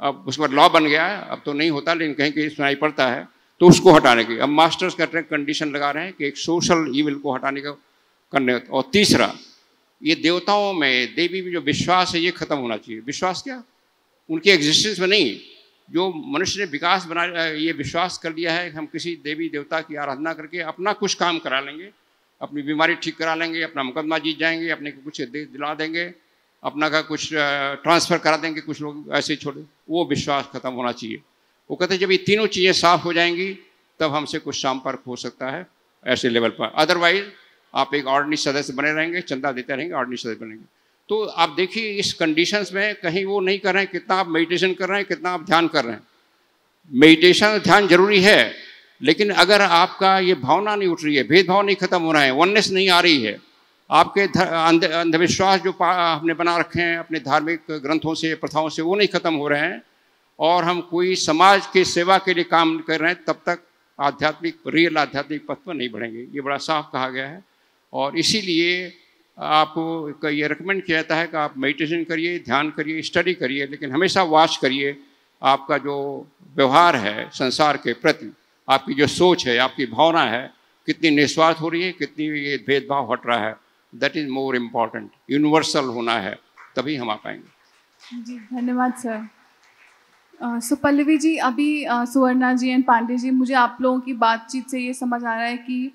E: अब उसके बाद लॉ बन गया है, अब तो नहीं होता लेकिन कहीं कहीं सुनाई पड़ता है, तो उसको हटाने की अब मास्टर्स कर रहे हैं, कंडीशन लगा रहे हैं कि एक सोशल इविल को हटाने का करने। और तीसरा, ये देवताओं में, देवी में जो विश्वास है ये खत्म होना चाहिए। विश्वास क्या? उनके एग्जिस्टेंस में नहीं, जो मनुष्य ने विकास बना, ये विश्वास कर लिया है कि हम किसी देवी देवता की आराधना करके अपना कुछ काम करा लेंगे, अपनी बीमारी ठीक करा लेंगे, अपना मुकदमा जीत जाएंगे, अपने को कुछ दिला देंगे, अपना का कुछ ट्रांसफ़र करा देंगे, कुछ लोग ऐसे ही छोड़े। वो विश्वास खत्म होना चाहिए। वो कहते हैं जब ये तीनों चीज़ें साफ हो जाएंगी तब हमसे कुछ संपर्क हो सकता है ऐसे लेवल पर। अदरवाइज आप एक ऑर्डिनरी सदस्य बने रहेंगे, चंदा देते रहेंगे, ऑर्डिनरी सदस्य बनेंगे। तो आप देखिए इस कंडीशंस में कहीं वो नहीं कर रहे हैं, कितना आप मेडिटेशन कर रहे हैं, कितना आप ध्यान कर रहे हैं। मेडिटेशन ध्यान जरूरी है, लेकिन अगर आपका ये भावना नहीं उठ रही है, भेदभाव नहीं खत्म हो रहा है, वननेस नहीं आ रही है, आपके अंधविश्वास जो हमने बना रखे हैं अपने धार्मिक ग्रंथों से, प्रथाओं से, वो नहीं खत्म हो रहे हैं, और हम कोई समाज के सेवा के लिए काम कर रहे हैं, तब तक आध्यात्मिक, रियल आध्यात्मिक पथ पर नहीं बढ़ेंगे। ये बड़ा साफ कहा गया है। और इसीलिए आपको ये रिकमेंड किया जाता है कि आप मेडिटेशन करिए, ध्यान करिए, स्टडी करिए, लेकिन हमेशा वॉच करिए आपका जो व्यवहार है संसार के प्रति, आपकी जो सोच है, आपकी भावना है, कितनी निस्वार्थ हो रही है, कितनी ये भेदभाव हट रहा है। That is more important. Universal होना है, तभी हम आ पाएंगे।
B: जी धन्यवाद सर। सो पल्लवी जी, अभी सुवर्णा जी एंड पांडे जी, मुझे आप लोगों की बातचीत से ये समझ आ रहा है कि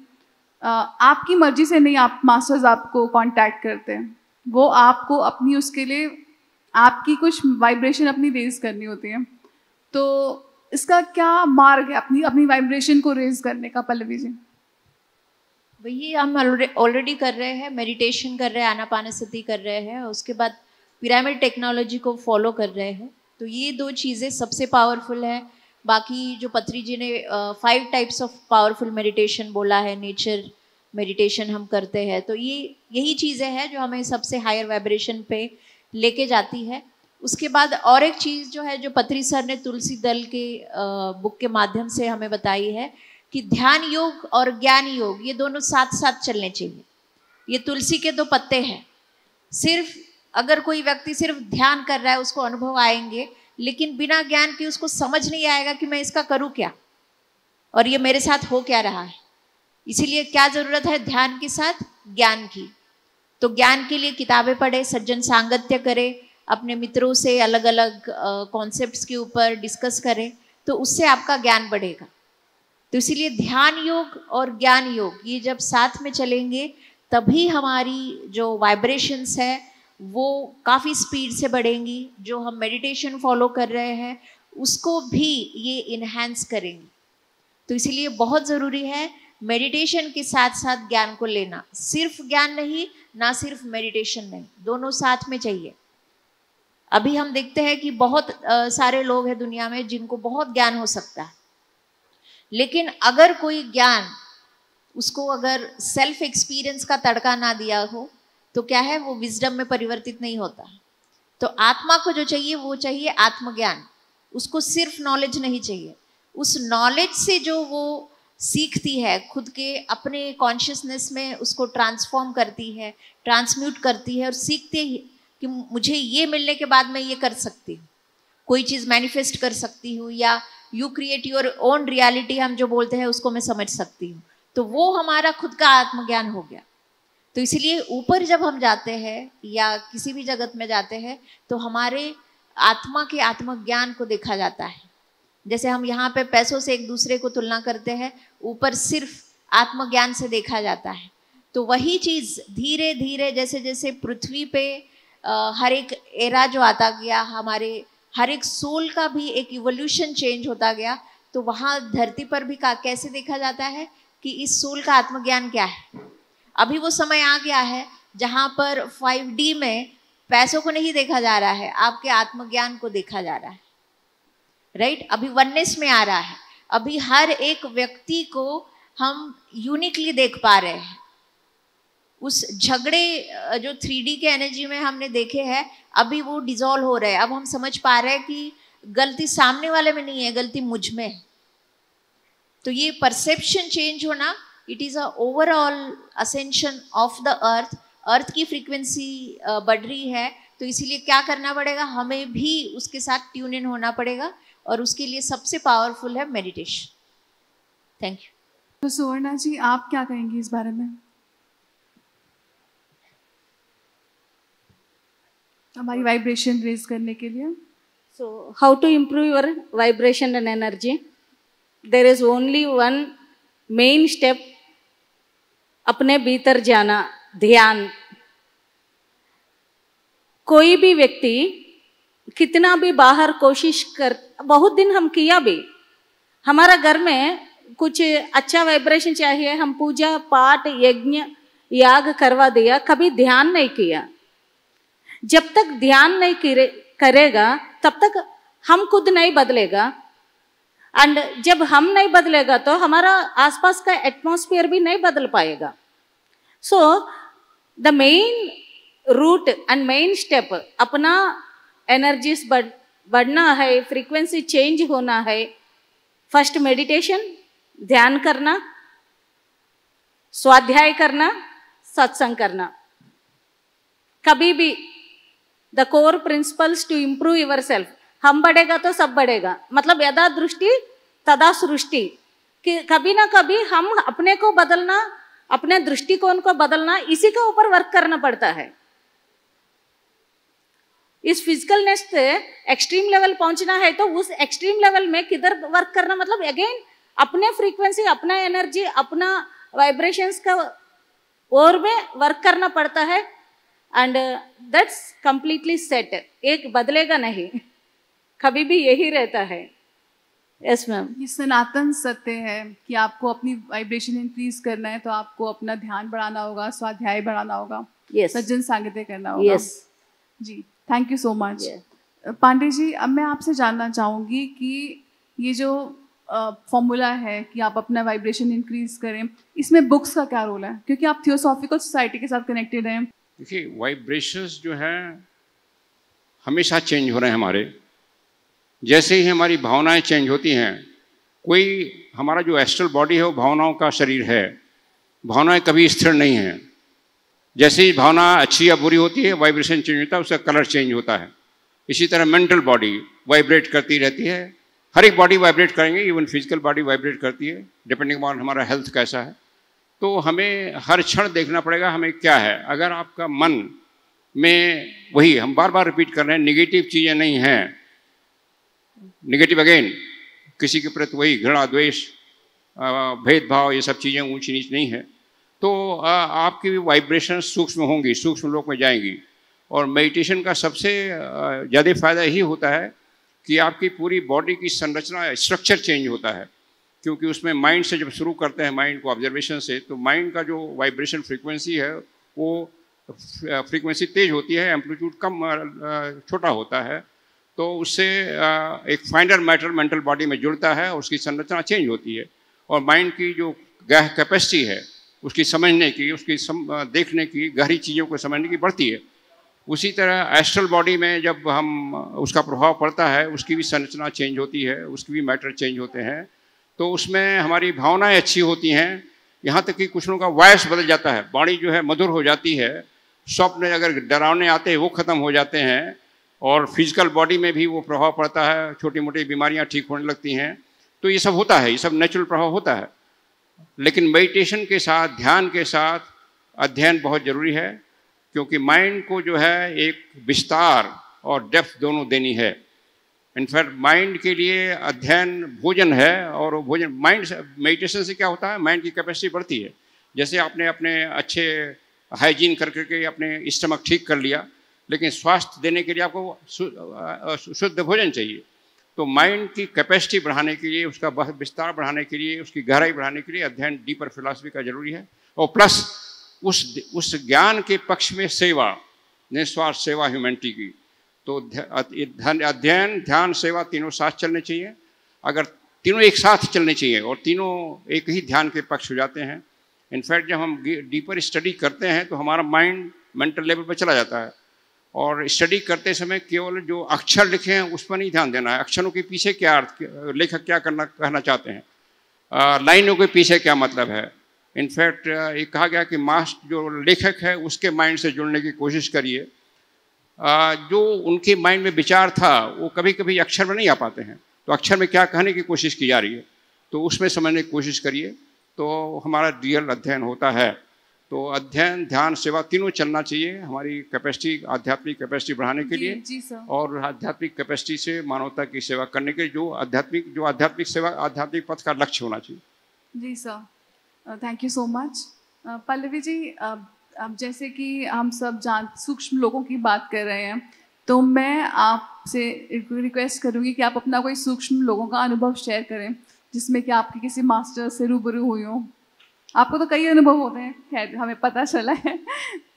B: आपकी मर्जी से नहीं आप मास्टर्स आपको कांटेक्ट करते हैं, वो आपको अपनी, उसके लिए आपकी कुछ वाइब्रेशन अपनी रेज करनी होती है। तो इसका क्या मार्ग है अपनी वाइब्रेशन को रेज करने का पल्लवी जी?
C: वही हम ऑलरेडी कर रहे हैं, मेडिटेशन कर रहे हैं, आनापानसति कर रहे हैं, उसके बाद पिरामिड टेक्नोलॉजी को फॉलो कर रहे हैं। तो ये दो चीज़ें सबसे पावरफुल है। बाकी जो पत्री जी ने 5 टाइप्स ऑफ पावरफुल मेडिटेशन बोला है, नेचर मेडिटेशन हम करते हैं, तो ये यही चीज़ें हैं जो हमें सबसे हायर वाइब्रेशन पे लेके जाती है। उसके बाद और एक चीज़ जो है, जो पत्री सर ने तुलसी दल के बुक के माध्यम से हमें बताई है कि ध्यान योग और ज्ञान योग, ये दोनों साथ साथ चलने चाहिए। ये तुलसी के 2 पत्ते हैं। सिर्फ अगर कोई व्यक्ति सिर्फ ध्यान कर रहा है, उसको अनुभव आएंगे, लेकिन बिना ज्ञान के उसको समझ नहीं आएगा कि मैं इसका करूं क्या और ये मेरे साथ हो क्या रहा है। इसीलिए क्या ज़रूरत है ध्यान के साथ ज्ञान की। तो ज्ञान के लिए किताबें पढ़े, सज्जन सांगत्य करें, अपने मित्रों से अलग अलग कॉन्सेप्ट्स के ऊपर डिस्कस करें, तो उससे आपका ज्ञान बढ़ेगा। तो इसीलिए ध्यान योग और ज्ञान योग ये जब साथ में चलेंगे, तभी हमारी जो वाइब्रेशंस है वो काफ़ी स्पीड से बढ़ेंगी। जो हम मेडिटेशन फॉलो कर रहे हैं उसको भी ये इन्हेंस करेंगी। तो इसीलिए बहुत ज़रूरी है मेडिटेशन के साथ साथ ज्ञान को लेना। सिर्फ ज्ञान नहीं, ना सिर्फ मेडिटेशन नहीं, दोनों साथ में चाहिए। अभी हम देखते हैं कि बहुत सारे लोग हैं दुनिया में जिनको बहुत ज्ञान हो सकता है, लेकिन अगर कोई ज्ञान उसको अगर सेल्फ एक्सपीरियंस का तड़का ना दिया हो तो क्या है, वो विजडम में परिवर्तित नहीं होता। तो आत्मा को जो चाहिए वो चाहिए आत्मज्ञान। उसको सिर्फ नॉलेज नहीं चाहिए, उस नॉलेज से जो वो सीखती है, खुद के अपने कॉन्शियसनेस में उसको ट्रांसफॉर्म करती है, ट्रांसम्यूट करती है और सीखती है कि मुझे ये मिलने के बाद मैं ये कर सकती हूँ, कोई चीज़ मैनिफेस्ट कर सकती हूँ, या you create your own reality हम जो बोलते हैं उसको मैं समझ सकती हूँ। तो वो हमारा खुद का आत्मज्ञान हो गया। तो इसीलिए ऊपर जब हम जाते हैं या किसी भी जगत में जाते हैं तो हमारे आत्मा के आत्मज्ञान को देखा जाता है। जैसे हम यहाँ पे पैसों से एक दूसरे को तुलना करते हैं, ऊपर सिर्फ आत्मज्ञान से देखा जाता है। तो वही चीज़ धीरे धीरे जैसे जैसे पृथ्वी पे हर एक एरा जो आता गया, हमारे हर एक सोल का भी एक इवोल्यूशन चेंज होता गया, तो वहाँ धरती पर भी कैसे देखा जाता है कि इस सोल का आत्मज्ञान क्या है। अभी वो समय आ गया है जहाँ पर 5D में पैसों को नहीं देखा जा रहा है, आपके आत्मज्ञान को देखा जा रहा है, राइट। अभी वननेस में आ रहा है, अभी हर एक व्यक्ति को हम यूनिकली देख पा रहे हैं। उस झगड़े जो 3D के एनर्जी में हमने देखे हैं, अभी वो डिसॉल्व हो रहे हैं। अब हम समझ पा रहे हैं कि गलती सामने वाले में नहीं है, गलती मुझ में है। तो ये परसेप्शन चेंज होना, it is a overall ascension of the earth. Earth की फ्रीक्वेंसी बढ़ रही है, तो इसीलिए क्या करना पड़ेगा, हमें भी उसके साथ ट्यून इन होना पड़ेगा, और उसके लिए सबसे पावरफुल है मेडिटेशन। Thank you.
B: तो सुवर्णा जी, आप क्या कहेंगी इस बारे में, हमारी वाइब्रेशन रेज करने के लिए?
D: So, how to improve your vibration and energy? There is only one main step, अपने भीतर जाना, ध्यान। कोई भी व्यक्ति कितना भी बाहर कोशिश कर, बहुत दिन हम किया भी, हमारा घर में कुछ अच्छा वाइब्रेशन चाहिए, हम पूजा पाठ यज्ञ याग करवा दिया, कभी ध्यान नहीं किया। जब तक ध्यान नहीं करेगा तब तक हम खुद नहीं बदलेगा, एंड जब हम नहीं बदलेगा तो हमारा आसपास का एटमॉस्फेयर भी नहीं बदल पाएगा। So the main root and main step, अपना एनर्जीज बढ़ना है, फ्रीक्वेंसी चेंज होना है। फर्स्ट मेडिटेशन, ध्यान करना, स्वाध्याय करना, सत्संग करना। कभी भी the core principles to improve yourself. हम बढ़ेगा तो सब बढ़ेगा, मतलब यदा दृष्टि तदा सृष्टि, कि कभी ना कभी हम अपने को बदलना, अपने दृष्टिकोण को बदलना, इसी के ऊपर वर्क करना पड़ता है। इस फिजिकलनेस से एक्सट्रीम लेवल पहुंचना है तो उस एक्सट्रीम लेवल में किधर वर्क करना, मतलब अगेन अपने फ्रीक्वेंसी, अपना एनर्जी, अपना वाइब्रेशंस का और में वर्क करना पड़ता है, एंड दैट्स कंप्लीटली सेट। एक बदलेगा नहीं, कभी भी यही रहता है। Yes ma'am.
B: ये सनातन सत्य है कि आपको अपनी वाइब्रेशन इंक्रीज करना है तो आपको अपना ध्यान बढ़ाना होगा, स्वाध्याय बढ़ाना होगा, सज्जन सांगत्य करना होगा।
D: यस
B: जी, thank you so much. Pandey ji, अब मैं आपसे जानना चाहूँगी कि ये जो फॉर्मूला है कि आप अपना वाइब्रेशन इंक्रीज करें, इसमें बुक्स का क्या रोल है, क्योंकि आप थियोसॉफिकल सोसाइटी के साथ कनेक्टेड हैं।
E: देखिए, वाइब्रेशंस जो हैं हमेशा चेंज हो रहे हैं हमारे। जैसे ही हमारी भावनाएं चेंज होती हैं, कोई हमारा जो एस्ट्रल बॉडी है वो भावनाओं का शरीर है, भावनाएं कभी स्थिर नहीं हैं। जैसे ही भावना अच्छी या बुरी होती है, वाइब्रेशन चेंज होता है, उसका कलर चेंज होता है। इसी तरह मेंटल बॉडी वाइब्रेट करती रहती है, हर एक बॉडी वाइब्रेट करेंगे, इवन फिजिकल बॉडी वाइब्रेट करती है, डिपेंडिंग ऑन हमारा हेल्थ कैसा है। तो हमें हर क्षण देखना पड़ेगा हमें क्या है। अगर आपका मन में, वही हम बार बार रिपीट कर रहे हैं, निगेटिव चीज़ें नहीं हैं, निगेटिव अगेन किसी के प्रति वही घृणा, द्वेष, भेदभाव, ये सब चीज़ें ऊंची नीच नहीं है, तो आपकी भी वाइब्रेशन सूक्ष्म होंगी, सूक्ष्म लोक में जाएंगी। और मेडिटेशन का सबसे ज़्यादा फायदा यही होता है कि आपकी पूरी बॉडी की संरचना, स्ट्रक्चर चेंज होता है, क्योंकि उसमें माइंड से जब शुरू करते हैं, माइंड को ऑब्जर्वेशन से, तो माइंड का जो वाइब्रेशन फ्रीक्वेंसी है वो फ्रीक्वेंसी तेज होती है, एम्पलीट्यूड कम छोटा होता है, तो उससे एक फाइनर मैटर मेंटल बॉडी में जुड़ता है और उसकी संरचना चेंज होती है। और माइंड की जो कैपेसिटी है उसकी समझने की, उसकी देखने की, गहरी चीज़ों को समझने की बढ़ती है। उसी तरह एस्ट्रल बॉडी में जब हम उसका प्रभाव पड़ता है, उसकी भी संरचना चेंज होती है, उसकी भी मैटर चेंज होते हैं, तो उसमें हमारी भावनाएं अच्छी होती हैं, यहाँ तक कि कुछ लोगों का वॉइस बदल जाता है, वाणी जो है मधुर हो जाती है, स्वप्न अगर डरावने आते हैं वो ख़त्म हो जाते हैं, और फिजिकल बॉडी में भी वो प्रभाव पड़ता है, छोटी मोटी बीमारियां ठीक होने लगती हैं। तो ये सब होता है, ये सब नेचुरल प्रभाव होता है। लेकिन मेडिटेशन के साथ, ध्यान के साथ अध्ययन बहुत ज़रूरी है, क्योंकि माइंड को जो है एक विस्तार और डेप्थ दोनों देनी है। इनफैक्ट माइंड के लिए अध्ययन भोजन है, और भोजन माइंड मेडिटेशन से क्या होता है, माइंड की कैपेसिटी बढ़ती है। जैसे आपने अपने अच्छे हाइजीन कर करके अपने स्टमक ठीक कर लिया, लेकिन स्वास्थ्य देने के लिए आपको शुद्ध भोजन चाहिए। तो माइंड की कैपेसिटी बढ़ाने के लिए, उसका विस्तार बढ़ाने के लिए, उसकी गहराई बढ़ाने के लिए अध्ययन, डीपर फिलॉसफी का जरूरी है। और प्लस उस ज्ञान के पक्ष में सेवा, निस्वार्थ सेवा ह्यूमैनिटी की। तो अध्ययन, ध्यान, सेवा तीनों साथ चलने चाहिए। अगर तीनों एक साथ चलने चाहिए और तीनों एक ही ध्यान के पक्ष हो जाते हैं। इनफैक्ट जब हम डीपर स्टडी करते हैं तो हमारा माइंड मेंटल लेवल पर चला जाता है, और स्टडी करते समय केवल जो अक्षर लिखे हैं उस पर नहीं ध्यान देना है। अक्षरों के पीछे क्या अर्थ, लेखक क्या कहना चाहते हैं, लाइनों के पीछे क्या मतलब है। इनफैक्ट ये कहा गया कि मास्टर जो लेखक है उसके माइंड से जुड़ने की कोशिश करिए। जो उनके माइंड में विचार था वो कभी कभी अक्षर में नहीं आ पाते हैं, तो अक्षर में क्या कहने की कोशिश की जा रही है, तो उसमें समझने की कोशिश करिए, तो हमारा रियल अध्ययन होता है। तो अध्ययन, ध्यान, सेवा तीनों चलना चाहिए हमारी कैपेसिटी, आध्यात्मिक कैपेसिटी बढ़ाने के लिए।
B: जी सर।
E: और आध्यात्मिक कैपेसिटी से मानवता की सेवा करने के जो आध्यात्मिक सेवा, आध्यात्मिक पथ का लक्ष्य होना चाहिए।
B: जी sir, thank you so much. Pallavi ji, अब जैसे कि हम सब सूक्ष्म लोगों की बात कर रहे हैं, तो मैं आपसे रिक्वेस्ट करूँगी कि आप अपना कोई सूक्ष्म लोगों का अनुभव शेयर करें, जिसमें कि आपकी किसी मास्टर से रूबरू हुई हो। आपको तो कई अनुभव होते हैं, खैर हमें पता चला है,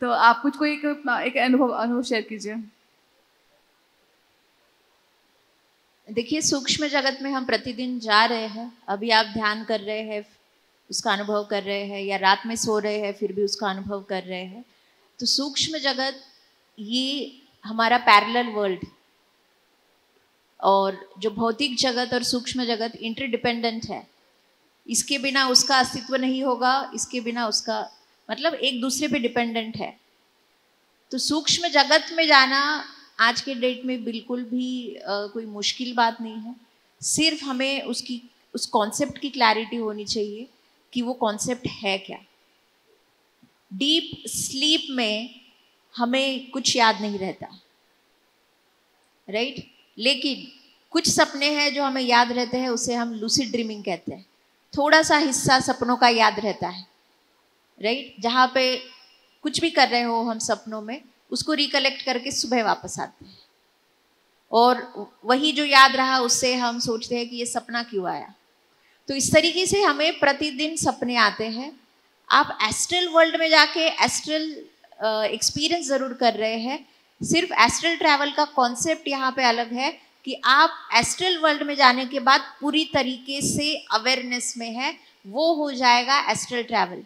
B: तो आप कुछ कोई एक अनुभव शेयर कीजिए।
C: देखिए, सूक्ष्म जगत में हम प्रतिदिन जा रहे हैं। अभी आप ध्यान कर रहे हैं, उसका अनुभव कर रहे हैं, या रात में सो रहे हैं फिर भी उसका अनुभव कर रहे हैं। तो सूक्ष्म जगत ये हमारा पैरेलल वर्ल्ड, और जो भौतिक जगत और सूक्ष्म जगत इंटरडिपेंडेंट है। इसके बिना उसका अस्तित्व नहीं होगा, इसके बिना उसका, मतलब एक दूसरे पे डिपेंडेंट है। तो सूक्ष्म जगत में जाना आज के डेट में बिल्कुल भी कोई मुश्किल बात नहीं है। सिर्फ हमें उस कॉन्सेप्ट की क्लैरिटी होनी चाहिए कि वो कॉन्सेप्ट है क्या। डीप स्लीप में हमें कुछ याद नहीं रहता, राइट? लेकिन कुछ सपने हैं जो हमें याद रहते हैं, उसे हम लूसिड ड्रीमिंग कहते हैं। थोड़ा सा हिस्सा सपनों का याद रहता है, राइट? जहाँ पे कुछ भी कर रहे हो हम सपनों में, उसको रिकलेक्ट करके सुबह वापस आते हैं, और वही जो याद रहा उससे हम सोचते हैं कि ये सपना क्यों आया। तो इस तरीके से हमें प्रतिदिन सपने आते हैं। आप एस्ट्रल वर्ल्ड में जाके एस्ट्रल एक्सपीरियंस ज़रूर कर रहे हैं। सिर्फ एस्ट्रल ट्रैवल का कॉन्सेप्ट यहाँ पे अलग है कि आप एस्ट्रल वर्ल्ड में जाने के बाद पूरी तरीके से अवेयरनेस में है, वो हो जाएगा एस्ट्रल ट्रैवल।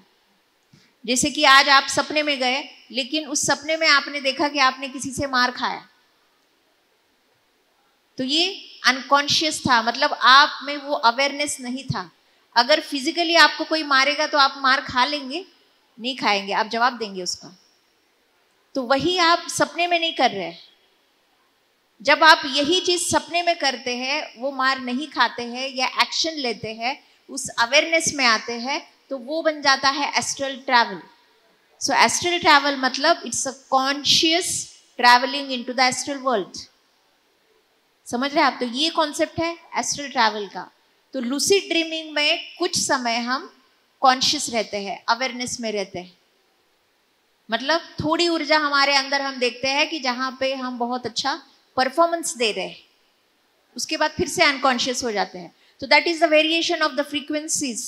C: जैसे कि आज आप सपने में गए, लेकिन उस सपने में आपने देखा कि आपने किसी से मार खाया, तो ये अनकॉन्शियस था, मतलब आप में वो अवेयरनेस नहीं था। अगर फिजिकली आपको कोई मारेगा तो आप मार खा लेंगे? नहीं खाएंगे, आप जवाब देंगे उसका। तो वही आप सपने में नहीं कर रहे। जब आप यही चीज सपने में करते हैं, वो मार नहीं खाते हैं या एक्शन लेते हैं, उस अवेयरनेस में आते हैं, तो वो बन जाता है एस्ट्रल ट्रैवल। सो एस्ट्रल ट्रैवल मतलब it's a conscious travelling into the astral world. समझ रहे हैं आप? तो ये कॉन्सेप्ट है एस्ट्रल ट्रैवल का। तो लूसिड ड्रीमिंग में कुछ समय हम कॉन्शियस रहते हैं, अवेयरनेस में रहते हैं। मतलब थोड़ी ऊर्जा हमारे अंदर हम देखते हैं कि जहाँ पे हम बहुत अच्छा परफॉर्मेंस दे रहे हैं, उसके बाद फिर से अनकॉन्शियस हो जाते हैं। तो that is the variation of the frequencies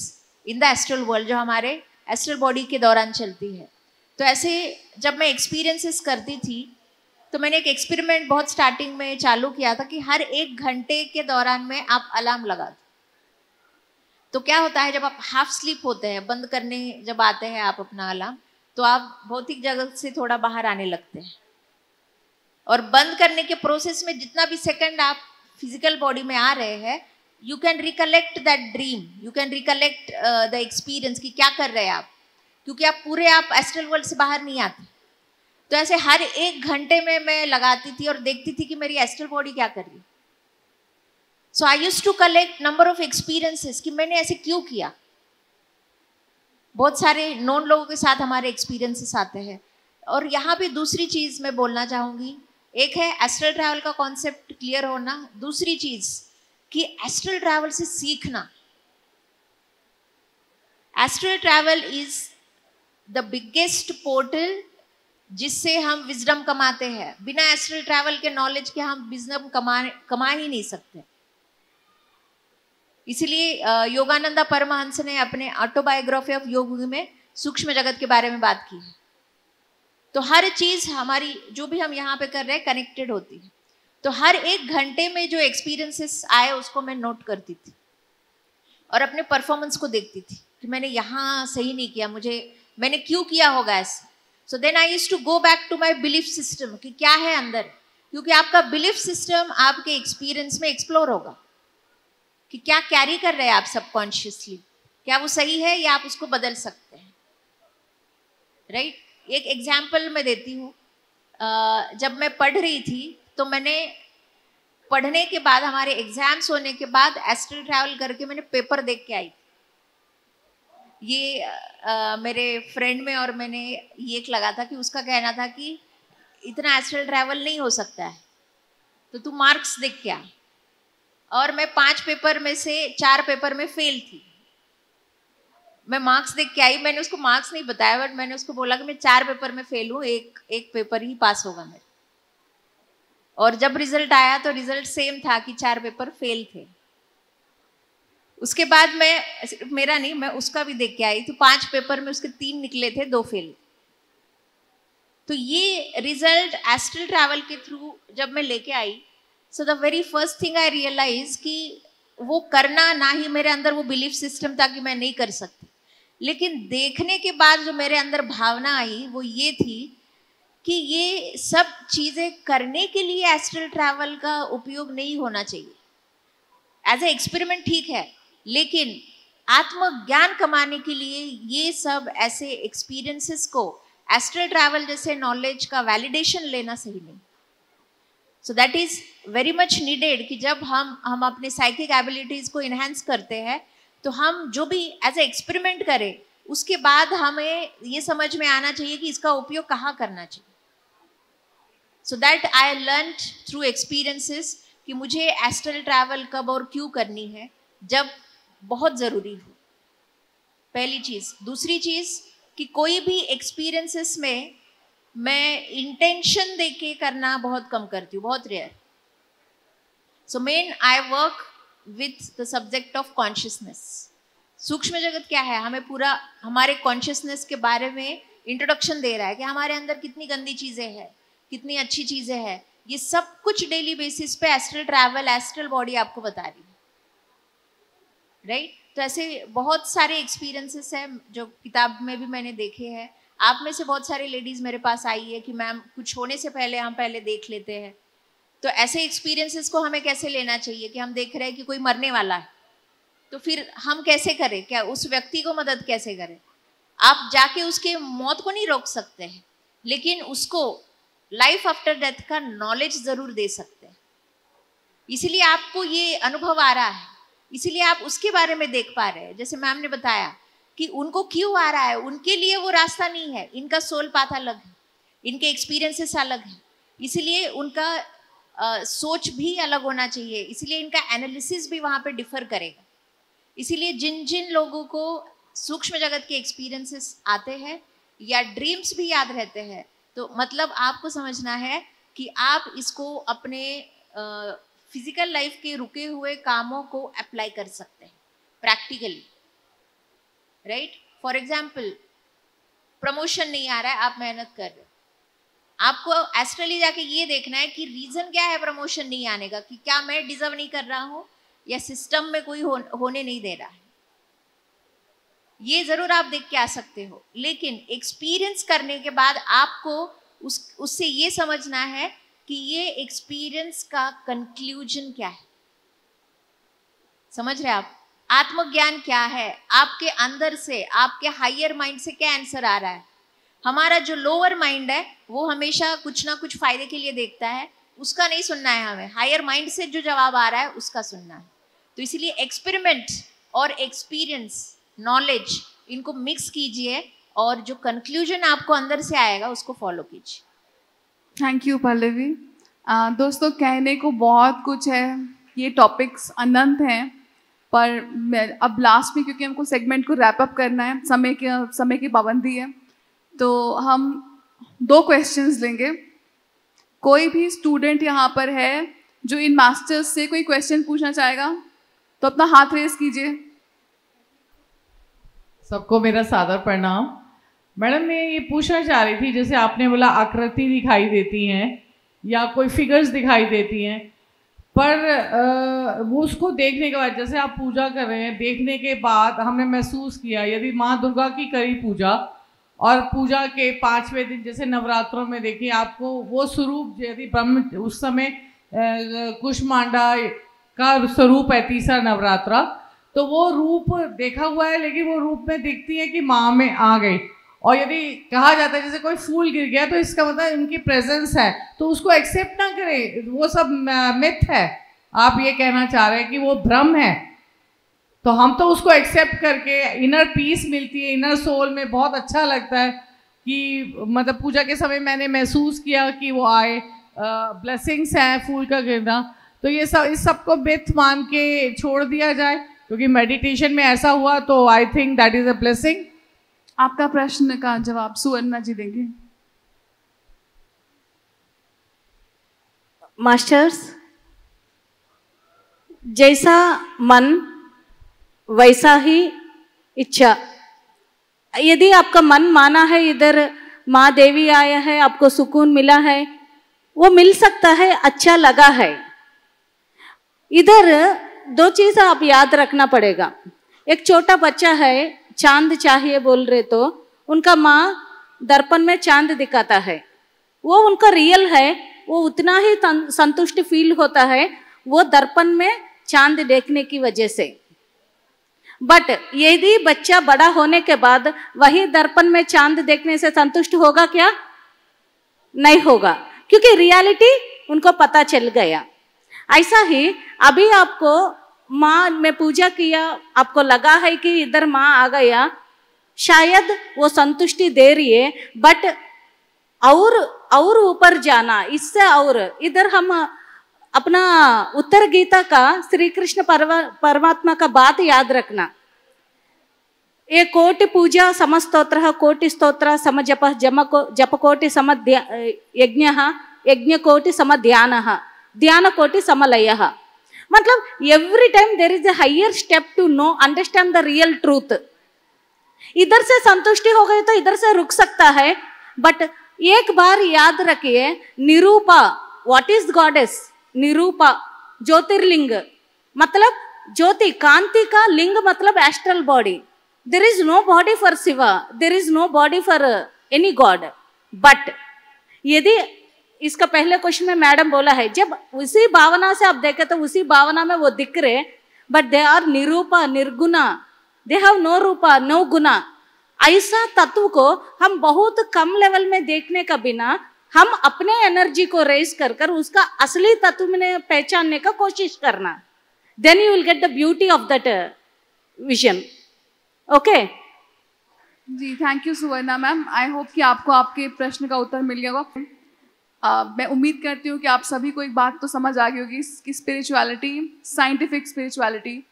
C: in the astral world, जो हमारे एस्ट्रल बॉडी के दौरान चलती है। तो ऐसे जब मैं एक्सपीरियंसेस करती थी, तो मैंने एक एक्सपेरिमेंट बहुत स्टार्टिंग में चालू किया था कि हर 1 घंटे के दौरान में आप अलार्म लगा दो। तो क्या होता है, जब आप हाफ स्लीप होते हैं, बंद करने जब आते हैं आप अपना अलार्म, तो आप भौतिक जगत से थोड़ा बाहर आने लगते हैं, और बंद करने के प्रोसेस में जितना भी सेकंड आप फिजिकल बॉडी में आ रहे हैं, you can recollect that dream, you can recollect the experience कि क्या कर रहे हैं आप, क्योंकि आप एस्ट्रल वर्ल्ड से बाहर नहीं आते। तो ऐसे हर 1 घंटे में मैं लगाती थी और देखती थी कि मेरी एस्ट्रल बॉडी क्या कर रही। So I used to collect number of experiences कि मैंने ऐसे क्यों किया। बहुत सारे नॉन लोगों के साथ हमारे एक्सपीरियंसेस आते हैं। और यहाँ पे दूसरी चीज मैं बोलना चाहूंगी, एक है एस्ट्रल ट्रैवल का कॉन्सेप्ट क्लियर होना, दूसरी चीज कि एस्ट्रल ट्रैवल से सीखना। Astral travel is the biggest portal जिससे हम विजडम कमाते हैं। बिना एस्ट्रल ट्रैवल के नॉलेज के हम विजडम कमा ही नहीं सकते। इसीलिए योगानंदा परमहंस ने अपने ऑटोबायोग्राफी ऑफ योग में सूक्ष्म जगत के बारे में बात की है। तो हर चीज हमारी जो भी हम यहाँ पे कर रहे हैं कनेक्टेड होती है। तो हर 1 घंटे में जो एक्सपीरियंसेस आए उसको मैं नोट करती थी और अपने परफॉर्मेंस को देखती थी कि मैंने यहाँ सही नहीं किया, मैंने क्यों किया होगा ऐसा। So then I used to go back to my belief system कि क्या है अंदर, क्योंकि आपका बिलीफ सिस्टम आपके एक्सपीरियंस में एक्सप्लोर होगा कि क्या कैरी कर रहे हैं आप सबकॉन्शियसली, क्या वो सही है या आप उसको बदल सकते हैं। राइट? एक एग्जाम्पल मैं देती हूँ। जब मैं पढ़ रही थी तो मैंने पढ़ने के बाद, हमारे एग्जाम्स होने के बाद एस्ट्रल ट्रैवल करके मैंने पेपर देख के आई। ये मेरे फ्रेंड में और मैंने ये एक लगा था कि उसका कहना था कि इतना एस्ट्रल ट्रैवल नहीं हो सकता है, तो तू मार्क्स देख के आ। और मैं 5 पेपर में से 4 पेपर में फेल थी। मैं मार्क्स देख के आई, मैंने उसको मार्क्स नहीं बताया, बट मैंने उसको बोला कि मैं 4 पेपर में फेल हूँ, एक पेपर ही पास होगा मेरे। और जब रिजल्ट आया तो रिजल्ट सेम था कि 4 पेपर फेल थे। उसके बाद मेरा नहीं, मैं उसका भी देख के आई, तो 5 पेपर में उसके 3 निकले थे, 2 फेल। तो ये रिजल्ट एस्ट्रल ट्रैवल के थ्रू जब मैं लेके आई, so the very first thing I realise कि वो करना ना ही मेरे अंदर वो बिलीफ सिस्टम था कि मैं नहीं कर सकती, लेकिन देखने के बाद जो मेरे अंदर भावना आई वो ये थी कि ये सब चीज़ें करने के लिए एस्ट्रल ट्रैवल का उपयोग नहीं होना चाहिए। एज ए एक्सपेरिमेंट ठीक है, लेकिन आत्मज्ञान कमाने के लिए ये सब ऐसे एक्सपीरियंसेस को एस्ट्रल ट्रैवल जैसे नॉलेज का वैलिडेशन लेना सही नहीं। So that is very much needed कि जब हम अपने साइकिक एबिलिटीज को इन्हेंस करते हैं तो हम जो भी एज ए एक्सपेरिमेंट करें उसके बाद हमें ये समझ में आना चाहिए कि इसका उपयोग कहाँ करना चाहिए। So that I learn through experiences कि मुझे एस्ट्रल ट्रैवल कब और क्यों करनी है, जब बहुत ज़रूरी हो, पहली चीज़। दूसरी चीज़ कि कोई भी एक्सपीरियंसेस में मैं इंटेंशन देके करना बहुत कम करती हूँ, बहुत rare. So main I work with the subject of consciousness. सूक्ष्म जगत क्या है, हमें पूरा हमारे कॉन्शियसनेस के बारे में इंट्रोडक्शन दे रहा है कि हमारे अंदर कितनी गंदी चीज़ें हैं, कितनी अच्छी चीज़ें हैं। ये सब कुछ डेली बेसिस पे एस्ट्रल ट्रैवल, एस्ट्रल बॉडी आपको बता रही है। राइट? तो ऐसे बहुत सारे एक्सपीरियंसेस हैं जो किताब में भी मैंने देखे हैं। आप में से बहुत सारे लेडीज़ मेरे पास आई है कि मैम कुछ होने से पहले हम पहले देख लेते हैं। तो ऐसे एक्सपीरियंसेस को हमें कैसे लेना चाहिए कि हम देख रहे हैं कि कोई मरने वाला है, तो फिर हम कैसे करें, क्या उस व्यक्ति को मदद कैसे करें। आप जाके उसके मौत को नहीं रोक सकते हैं, लेकिन उसको लाइफ आफ्टर डेथ का नॉलेज ज़रूर दे सकते हैं। इसीलिए आपको ये अनुभव आ रहा है, इसीलिए आप उसके बारे में देख पा रहे हैं। जैसे मैम ने बताया कि उनको क्यों आ रहा है, उनके लिए वो रास्ता नहीं है, इनका सोल पाथ अलग है, इनके एक्सपीरियंसेस अलग है, इसीलिए उनका सोच भी अलग होना चाहिए, इसीलिए इनका एनालिसिस भी वहाँ पे डिफर करेगा। इसीलिए जिन जिन लोगों को सूक्ष्म जगत के एक्सपीरियंसेस आते हैं या ड्रीम्स भी याद रहते हैं, तो मतलब आपको समझना है कि आप इसको अपने फिजिकल लाइफ के रुके हुए कामों को अप्लाई कर सकते हैं practically. Right? For example, promotion नहीं आ रहा है, आप मेहनत कर रहे हो, आपको एस्ट्रली जाके ये देखना है कि रीजन क्या है प्रमोशन नहीं आने का, कि क्या मैं डिजर्व नहीं कर रहा हूँ या सिस्टम में कोई होने नहीं दे रहा है। ये जरूर आप देख के आ सकते हो, लेकिन एक्सपीरियंस करने के बाद आपको उससे ये समझना है कि ये एक्सपीरियंस का कंक्लूजन क्या है। समझ रहे आप? आत्मज्ञान क्या है, आपके अंदर से, आपके हायर माइंड से क्या आंसर आ रहा है। हमारा जो लोअर माइंड है वो हमेशा कुछ ना कुछ फायदे के लिए देखता है, उसका नहीं सुनना है हमें, हायर माइंड से जो जवाब आ रहा है उसका सुनना है। तो इसीलिए एक्सपेरिमेंट और एक्सपीरियंस, नॉलेज, इनको मिक्स कीजिए और जो कंक्लूजन आपको अंदर से आएगा उसको फॉलो कीजिए।
B: Thank you Pallavi. दोस्तों, कहने को बहुत कुछ है, ये टॉपिक्स अनंत हैं, पर मैं अब लास्ट में, क्योंकि हमको सेगमेंट को रैप अप करना है, समय की पाबंदी है, तो हम 2 क्वेश्चंस लेंगे। कोई भी स्टूडेंट यहाँ पर है जो इन मास्टर्स से कोई क्वेश्चन पूछना चाहेगा तो अपना हाथ रेस कीजिए।
F: सबको मेरा सादर प्रणाम। मैडम, मैं ये पूछना चाह रही थी, जैसे आपने बोला आकृति दिखाई देती हैं या कोई फिगर्स दिखाई देती हैं, पर वो उसको देखने के बाद, जैसे आप पूजा कर रहे हैं, देखने के बाद हमने महसूस किया, यदि माँ दुर्गा की करी पूजा और पूजा के 5वें दिन, जैसे नवरात्रों में देखिए आपको वो स्वरूप, यदि ब्रह्म उस समय कुष्मांडा का स्वरूप है, तीसरा नवरात्रा, तो वो रूप देखा हुआ है, लेकिन वो रूप में दिखती है कि माँ में आ गई। और यदि कहा जाता है जैसे कोई फूल गिर गया तो इसका मतलब इनकी प्रेजेंस है, तो उसको एक्सेप्ट ना करें, वो सब मिथ है। आप ये कहना चाह रहे हैं कि वो भ्रम है, तो हम तो उसको एक्सेप्ट करके इनर पीस मिलती है, इनर सोल में बहुत अच्छा लगता है कि मतलब पूजा के समय मैंने महसूस किया कि वो आए, ब्लेसिंग्स हैं फूल का गिरना। तो ये सब, इस सब को मिथ मान के छोड़ दिया जाए, क्योंकि मेडिटेशन में ऐसा हुआ, तो I think that is a blessing.
B: आपका प्रश्न का जवाब सुवर्णा जी देंगे।
D: मास्टर्स, जैसा मन वैसा ही इच्छा। यदि आपका मन माना है इधर माँ देवी आया है, आपको सुकून मिला है, वो मिल सकता है, अच्छा लगा है। इधर 2 चीज़ आप याद रखना पड़ेगा। एक छोटा बच्चा है, चांद चाहिए बोल रहे, तो उनका माँ दर्पण में चांद दिखाता है, वो उनका रियल है, वो उतना ही संतुष्ट फील होता है वो दर्पण में चांद देखने की वजह से। बट यदि बच्चा बड़ा होने के बाद वही दर्पण में चांद देखने से संतुष्ट होगा क्या? नहीं होगा, क्योंकि रियलिटी उनको पता चल गया। ऐसा ही अभी आपको माँ में पूजा किया, आपको लगा है कि इधर माँ आ गया, शायद वो संतुष्टि दे रही है, बट और ऊपर जाना, इससे और इधर हम अपना उत्तर गीता का श्री कृष्ण परमात्मा का बात याद रखना। ये कोटि पूजा समस्तोत्र कोटि स्तोत्र समजप जप कोटि सम यज्ञ यज्ञ कोटि सम ध्यान कोटि समलय। मतलब every time there is a higher step to know understand the real truth. इधर से संतुष्टि हो गई तो इधर से रुक सकता है, बट एक बार याद रखिए, निरूपा, व्हाट इज गॉडेस? निरूपा ज्योतिर्लिंग, मतलब ज्योति कांति का, लिंग मतलब astral body. There is no body for Shiva, there is no body for any god. But यदि इसका पहले क्वेश्चन में मैडम बोला है, जब उसी भावना से आप देखें तो उसी भावना में वो दिख रहे, बट दे आर निरूपा निर्गुणा, दे हैव नो रूपा नो गुना। ऐसा तत्व को हम बहुत कम लेवल में देखने का बिना हम अपने एनर्जी को रेस कर उसका असली तत्व में पहचानने का कोशिश करना, then you will get the beauty of that vision. Okay
B: जी, thank you Suvarna ma'am. I hope कि आपको आपके प्रश्न का उत्तर मिल गया होगा। मैं उम्मीद करती हूँ कि आप सभी को एक बात तो समझ आ गई होगी कि स्पिरिचुअलिटी, साइंटिफिक स्पिरिचुअलिटी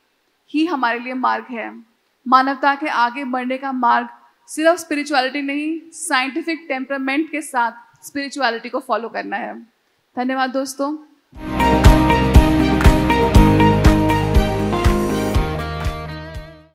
B: ही हमारे लिए मार्ग है। मानवता के आगे बढ़ने का मार्ग सिर्फ स्पिरिचुअलिटी नहीं, साइंटिफिक टेम्परामेंट के साथ स्पिरिचुअलिटी को फॉलो करना है। धन्यवाद दोस्तों।